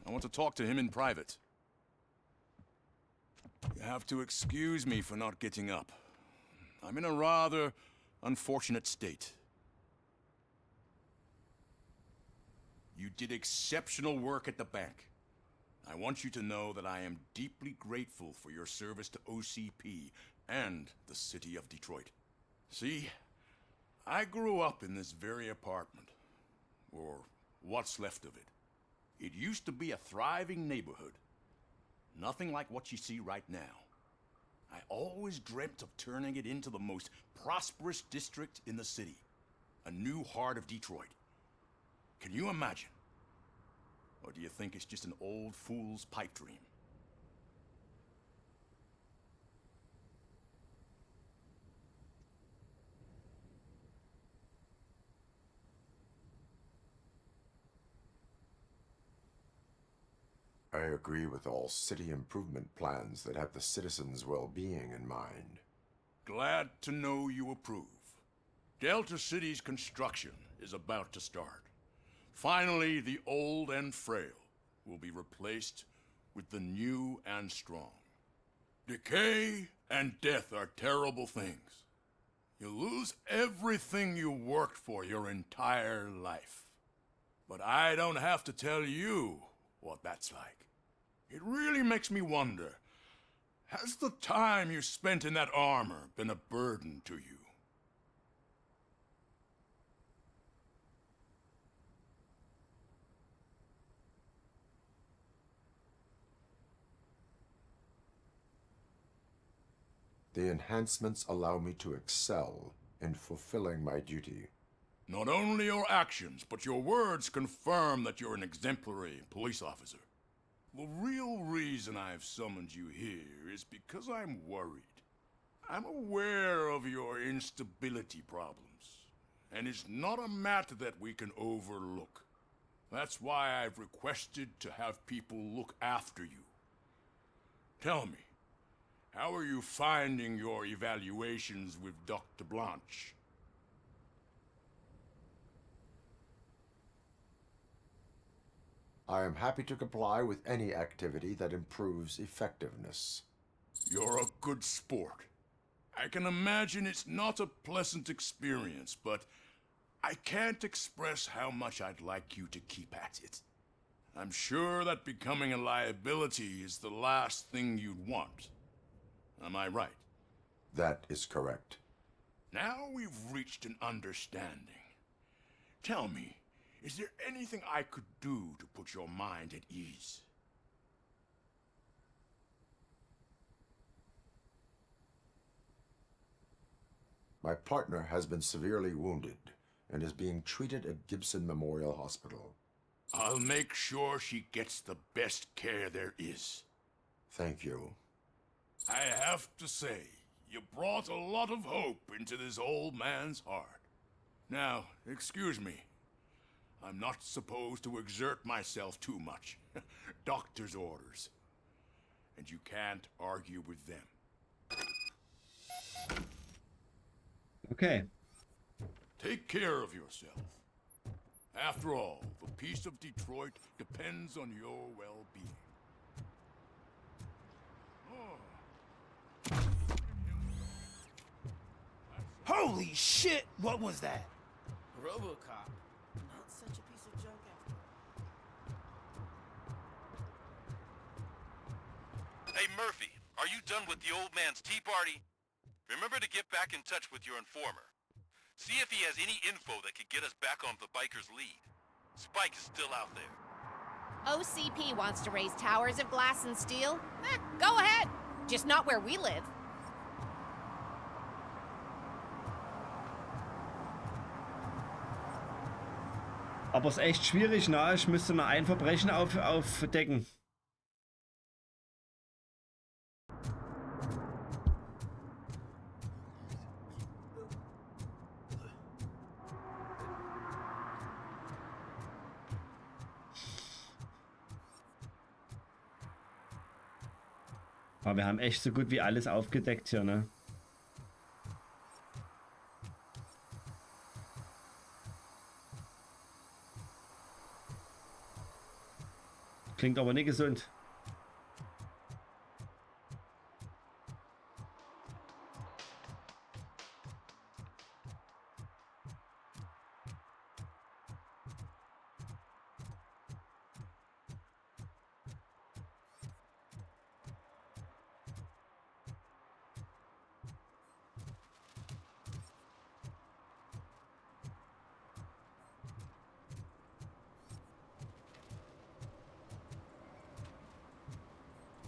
I want to talk to him in private. You have to excuse me for not getting up. I'm in a rather unfortunate state. You did exceptional work at the bank. I want you to know that I am deeply grateful for your service to OCP and the city of Detroit. See, I grew up in this very apartment, or what's left of it. It used to be a thriving neighborhood. Nothing like what you see right now. I always dreamt of turning it into the most prosperous district in the city. A new heart of Detroit. Can you imagine? Or do you think it's just an old fool's pipe dream? I agree with all city improvement plans that have the citizens' well-being in mind. Glad to know you approve. Delta City's construction is about to start. Finally, the old and frail will be replaced with the new and strong. Decay and death are terrible things. You lose everything you worked for your entire life. But I don't have to tell you what that's like. It really makes me wonder, has the time you spent in that armor been a burden to you? The enhancements allow me to excel in fulfilling my duty. Not only your actions, but your words confirm that you're an exemplary police officer. The real reason I've summoned you here is because I'm worried. I'm aware of your instability problems, and it's not a matter that we can overlook. That's why I've requested to have people look after you. Tell me, how are you finding your evaluations with Dr. Blanche? I am happy to comply with any activity that improves effectiveness. You're a good sport. I can imagine it's not a pleasant experience, but I can't express how much I'd like you to keep at it. I'm sure that becoming a liability is the last thing you'd want. Am I right? That is correct. Now we've reached an understanding. Tell me, is there anything I could do to put your mind at ease? My partner has been severely wounded and is being treated at Gibson Memorial Hospital. I'll make sure she gets the best care there is. Thank you. I have to say, you brought a lot of hope into this old man's heart. Now, excuse me. I'm not supposed to exert myself too much. Doctor's orders. And you can't argue with them. Okay. Take care of yourself. After all, the peace of Detroit depends on your well-being. Holy shit! What was that? Robocop. Not such a piece of junk after all. Hey, Murphy, are you done with the old man's tea party? Remember to get back in touch with your informer. See if he has any info that could get us back on the biker's lead. Spike is still out there. OCP wants to raise towers of glass and steel? Go ahead. Just not where we live. Aber es ist echt schwierig, ne? Ich müsste noch ein Verbrechen aufdecken. Aber wir haben echt so gut wie alles aufgedeckt hier, ne? Klingt aber nicht gesund.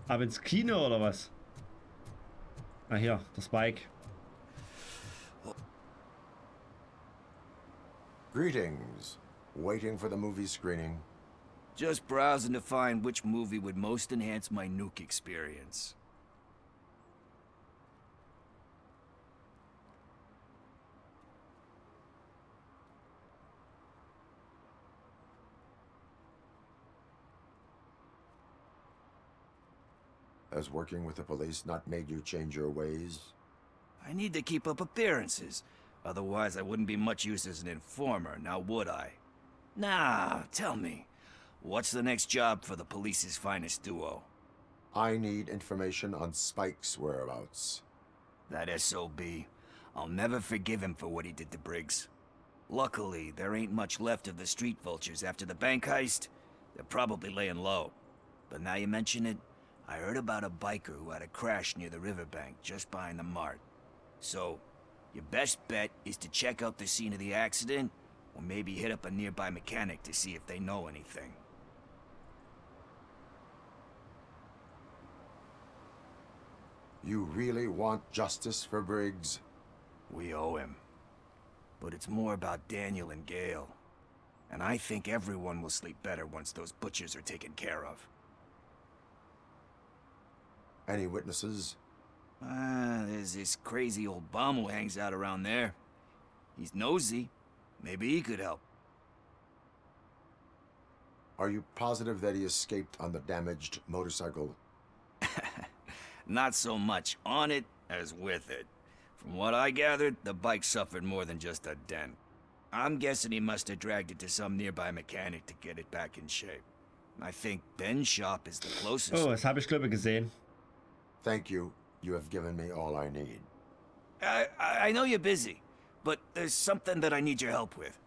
Ab ins Kino oder was? Ah, hier, das Bike. Greetings. Waiting for the movie screening? Just browsing to find which movie would most enhance my nuke experience. Has working with the police not made you change your ways? I need to keep up appearances. Otherwise, I wouldn't be much use as an informer, now would I? Nah, tell me. What's the next job for the police's finest duo? I need information on Spike's whereabouts. That SOB. I'll never forgive him for what he did to Briggs. Luckily, there ain't much left of the street vultures after the bank heist. They're probably laying low. But now you mention it, I heard about a biker who had a crash near the riverbank just behind the mart. So, your best bet is to check out the scene of the accident, or maybe hit up a nearby mechanic to see if they know anything. You really want justice for Briggs? We owe him. But it's more about Daniel and Gale. And I think everyone will sleep better once those butchers are taken care of. Any witnesses? There's this crazy old bum who hangs out around there. He's nosy. Maybe he could help. Are you positive that he escaped on the damaged motorcycle? Not so much on it as with it. From what I gathered, the bike suffered more than just a dent. I'm guessing he must have dragged it to some nearby mechanic to get it back in shape. I think Ben's shop is the closest. Oh, das habe ich glaube gesehen. Thank you. You have given me all I need. I know you're busy, but there's something that I need your help with.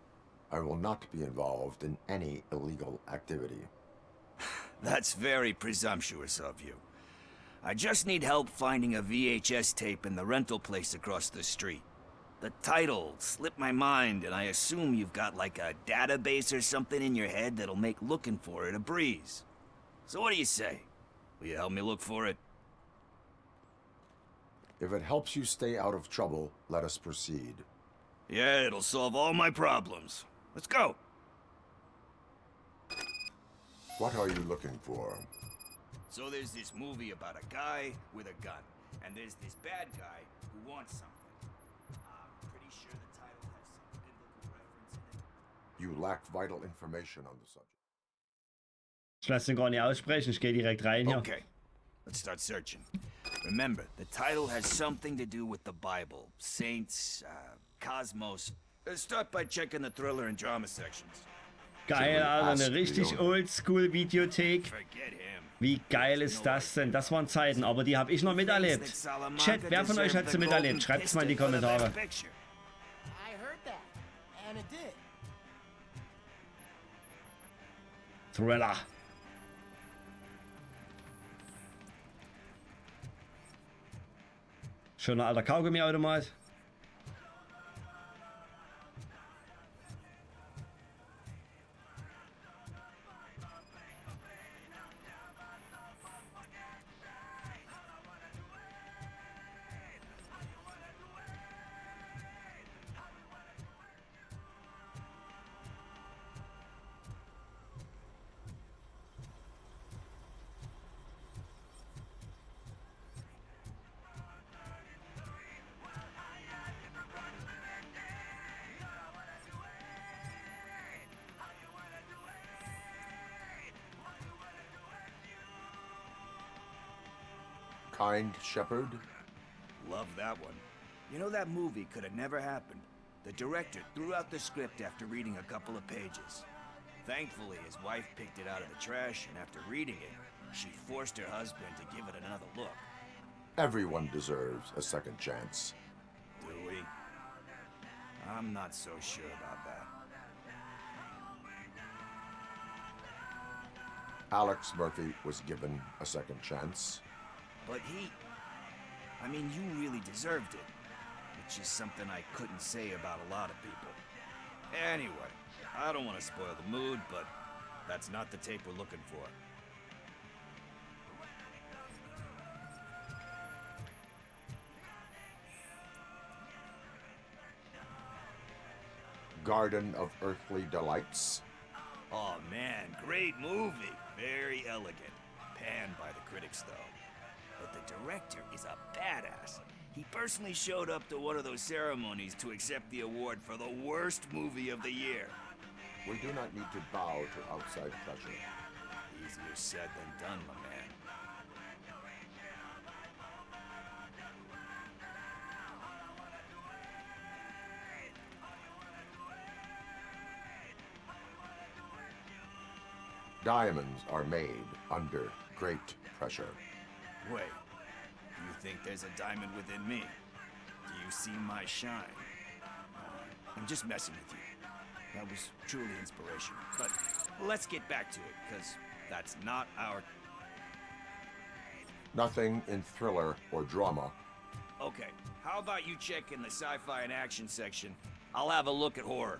I will not be involved in any illegal activity. That's very presumptuous of you. I just need help finding a VHS tape in the rental place across the street. The title slipped my mind, and I assume you've got like a database or something in your head that'll make looking for it a breeze. So what do you say? Will you help me look for it? If it helps you stay out of trouble, let us proceed. Yeah, it'll solve all my problems. Let's go. What are you looking for? So there's this movie about a guy with a gun, and there's this bad guy who wants something. I'm pretty sure the title has some biblical reference in it. You lack vital information on the subject. Ich lasse den gar nicht aussprechen, ich gehe direkt rein hier. Okay, let's start searching. Remember, the title has something to do with the Bible, saints, cosmos. Start by checking the thriller and drama sections. Geil, Alter, eine richtig Oldschool-Videothek. Wie geil ist das denn? Das waren Zeiten, aber die habe ich noch miterlebt. Chat, wer von euch hat sie miterlebt? Schreibt's mal in die Kommentare. Thriller. Schöner alter Kaugummiautomat. kind shepherd? Love that one. You know, that movie could have never happened. The director threw out the script after reading a couple of pages. Thankfully, his wife picked it out of the trash, and after reading it, she forced her husband to give it another look. Everyone deserves a second chance. Do we? I'm not so sure about that. Alex Murphy was given a second chance. But I mean, you really deserved it. Which is something I couldn't say about a lot of people. Anyway, I don't want to spoil the mood, but that's not the tape we're looking for. Garden of Earthly Delights. Oh man, great movie. Very elegant. Panned by the critics, though. But the director is a badass. He personally showed up to one of those ceremonies to accept the award for the worst movie of the year. We do not need to bow to outside pressure. Easier said than done, my man. Diamonds are made under great pressure. Wait, do you think there's a diamond within me? Do you see my shine? I'm just messing with you. That was truly inspirational. But let's get back to it, because that's not our... Nothing in thriller or drama. Okay, how about you check in the sci-fi and action section? I'll have a look at horror.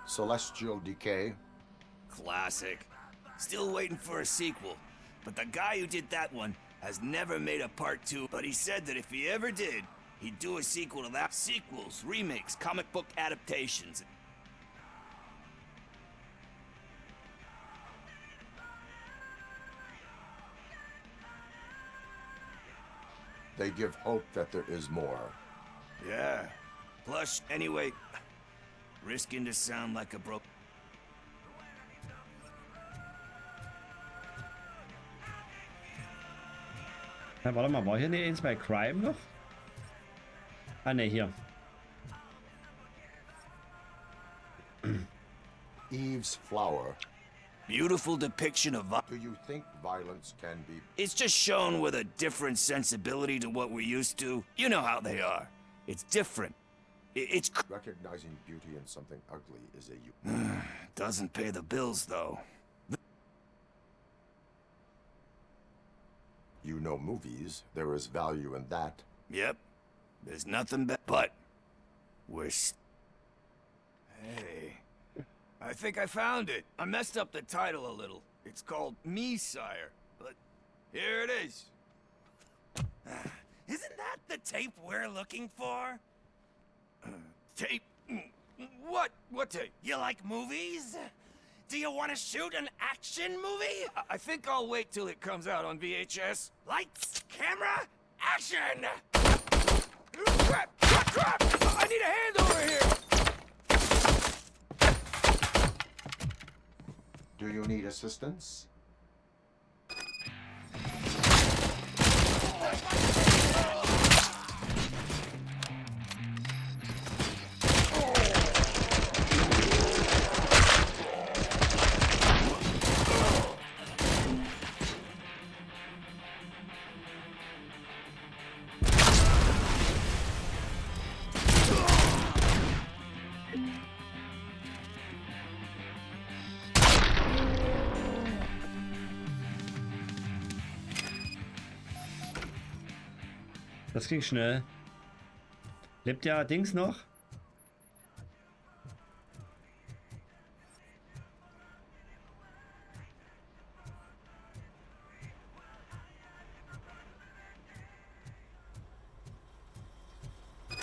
Celestial Decay. Classic. Still waiting for a sequel. But the guy who did that one has never made a part 2, but he said that if he ever did, he'd do a sequel to that. Sequels, remakes, comic book adaptations. They give hope that there is more. Yeah. Plus, anyway, risking to sound like a broke... Ja, warte mal, war hier eine eins bei Crime noch? Ah ne, hier. Eve's Flower. Beautiful depiction of... Do you think violence can be... It's just shown with a different sensibility to what we're used to. You know how they are. It's different. It's... Recognizing beauty in something ugly is a... Doesn't pay the bills, though. You know movies. There is value in that. Yep. There's nothing but... We're... Hey... I think I found it. I messed up the title a little. It's called Me, Sire. But here it is. Isn't that the tape we're looking for? Tape? What? What tape? You like movies? Do you want to shoot an action movie? I think I'll wait till it comes out on VHS. Lights, camera, action! Crap! Crap! I need a hand over here! Do you need assistance? Das ging schnell. Lebt der Dings noch?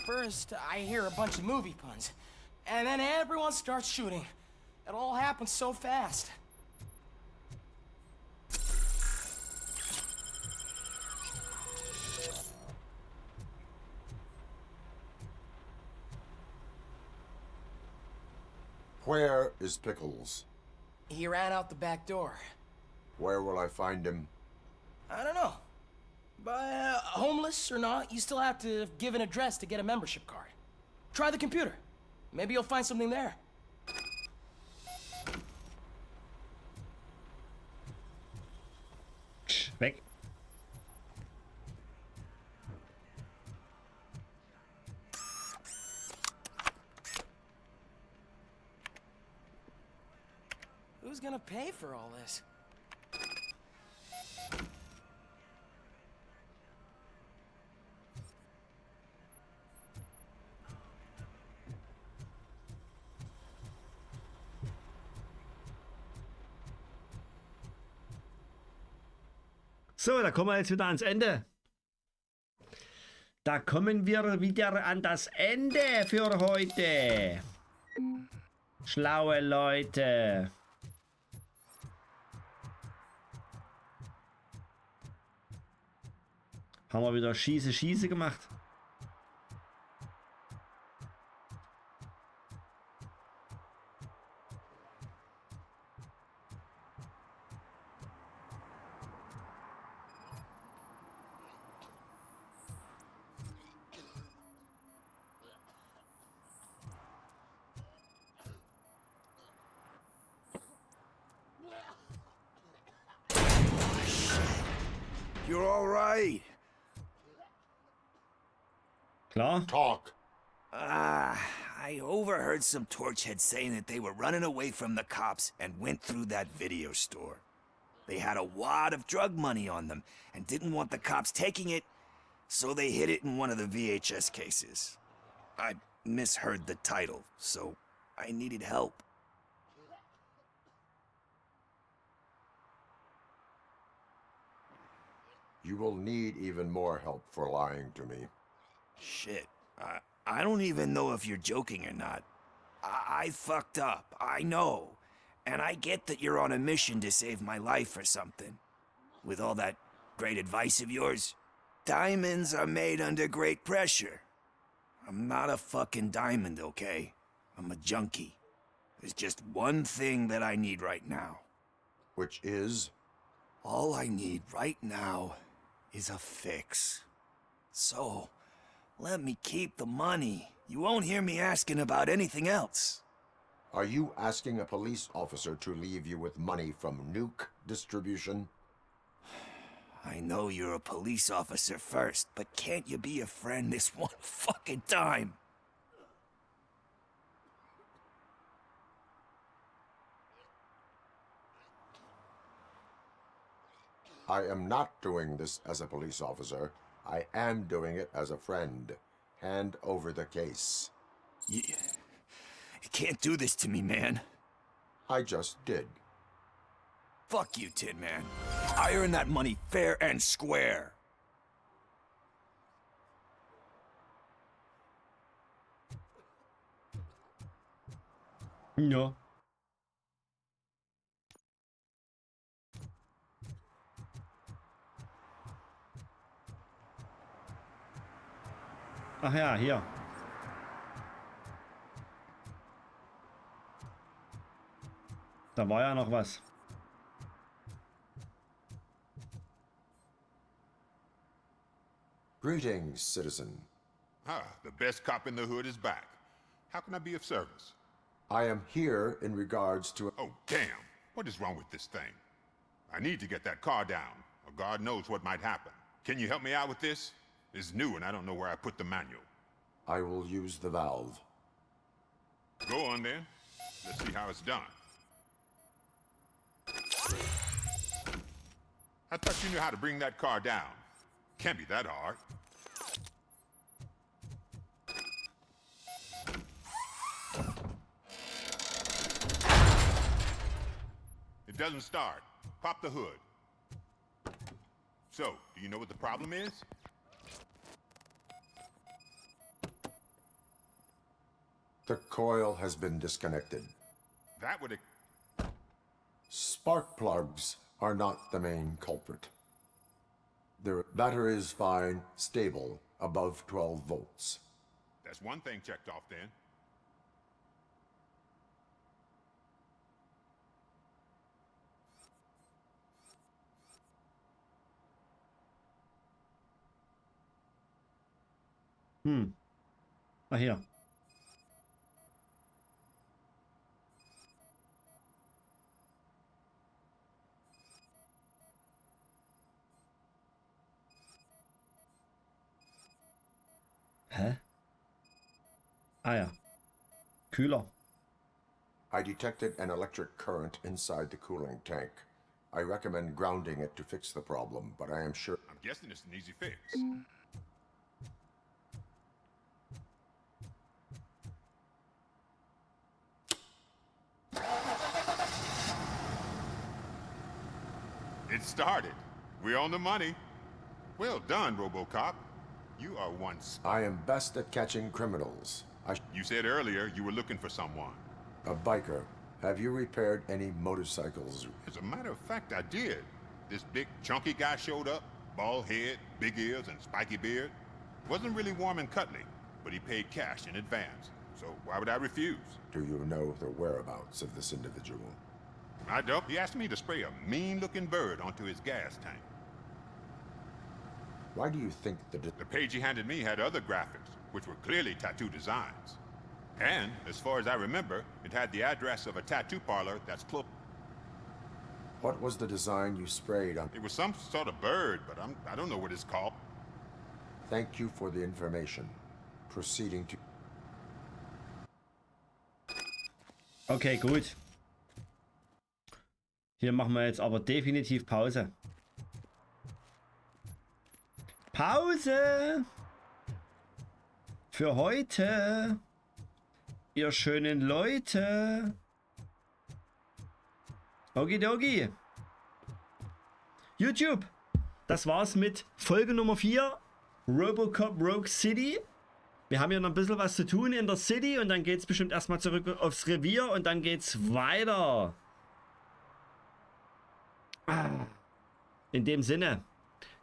First, I hear a bunch of movie puns, and then everyone starts shooting. It all happened so fast. Where is Pickles? He ran out the back door. Where will I find him? I don't know. But homeless or not, you still have to give an address to get a membership card. Try the computer. Maybe you'll find something there. Weg. Who's gonna pay for all this? So, da kommen wir jetzt wieder ans Ende. Da kommen wir wieder an das Ende für heute. Schlaue Leute. Haben wir wieder Schieße gemacht. You're all right. Klar? Talk. I overheard some torchheads saying that they were running away from the cops and went through that video store. They had a wad of drug money on them and didn't want the cops taking it, so they hid it in one of the VHS cases. I misheard the title, so I needed help. You will need even more help for lying to me. Shit. I don't even know if you're joking or not. I fucked up, I know. And I get that you're on a mission to save my life or something. With all that great advice of yours, diamonds are made under great pressure. I'm not a fucking diamond, okay? I'm a junkie. There's just one thing that I need right now. Which is? All I need right now is a fix. So, let me keep the money. You won't hear me asking about anything else. Are you asking a police officer to leave you with money from nuke distribution? I know you're a police officer first, but can't you be a friend this one fucking time? I am not doing this as a police officer. I am doing it as a friend. Hand over the case. You can't do this to me, man. I just did. Fuck you, Tin Man. I earned that money fair and square. Ja. Ach ja, hier. Da war ja noch was. Greetings, citizen. The best cop in the hood is back. How can I be of service? I am here in regards to... Oh, damn. What is wrong with this thing? I need to get that car down, or God knows what might happen. Can you help me out with this? It's new and I don't know where I put the manual. I will use the valve. Go on then. Let's see how it's done. I thought you knew how to bring that car down. Can't be that hard. It doesn't start. Pop the hood. So, do you know what the problem is? The coil has been disconnected. That would... Spark plugs are not the main culprit. Their battery is fine, stable, above 12 volts. That's one thing checked off then. Ah, hier. Hä? Ah ja. Kühler. I detected an electric current inside the cooling tank. I recommend grounding it to fix the problem, but I am sure... I'm guessing it's an easy fix. It started. We're on the money. Well done, Robocop. You are one... I am best at catching criminals. You said earlier you were looking for someone. A biker. Have you repaired any motorcycles? As a matter of fact, I did. This big, chunky guy showed up. Bald head, big ears, and spiky beard. Wasn't really warm and cuddly, but he paid cash in advance. So why would I refuse? Do you know the whereabouts of this individual? I don't. He asked me to spray a mean-looking bird onto his gas tank. Why do you think the page he handed me had other graphics, which were clearly tattoo designs? And, as far as I remember, it had the address of a tattoo parlor that's close. What was the design you sprayed on? It was some sort of bird, but I don't know what it's called. Thank you for the information. Proceeding to... Okay, gut. Hier machen wir jetzt aber definitiv Pause. Pause! Für heute! Ihr schönen Leute! Okidoki! YouTube! Das war's mit Folge Nummer 4. Robocop Rogue City. Wir haben hier noch ein bisschen was zu tun in der City und dann geht's bestimmt erstmal zurück aufs Revier und dann geht's weiter. In dem Sinne,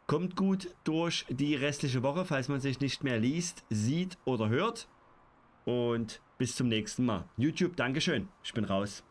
kommt gut durch die restliche Woche, falls man sich nicht mehr liest, sieht oder hört. Und bis zum nächsten Mal. YouTube, Dankeschön. Ich bin raus.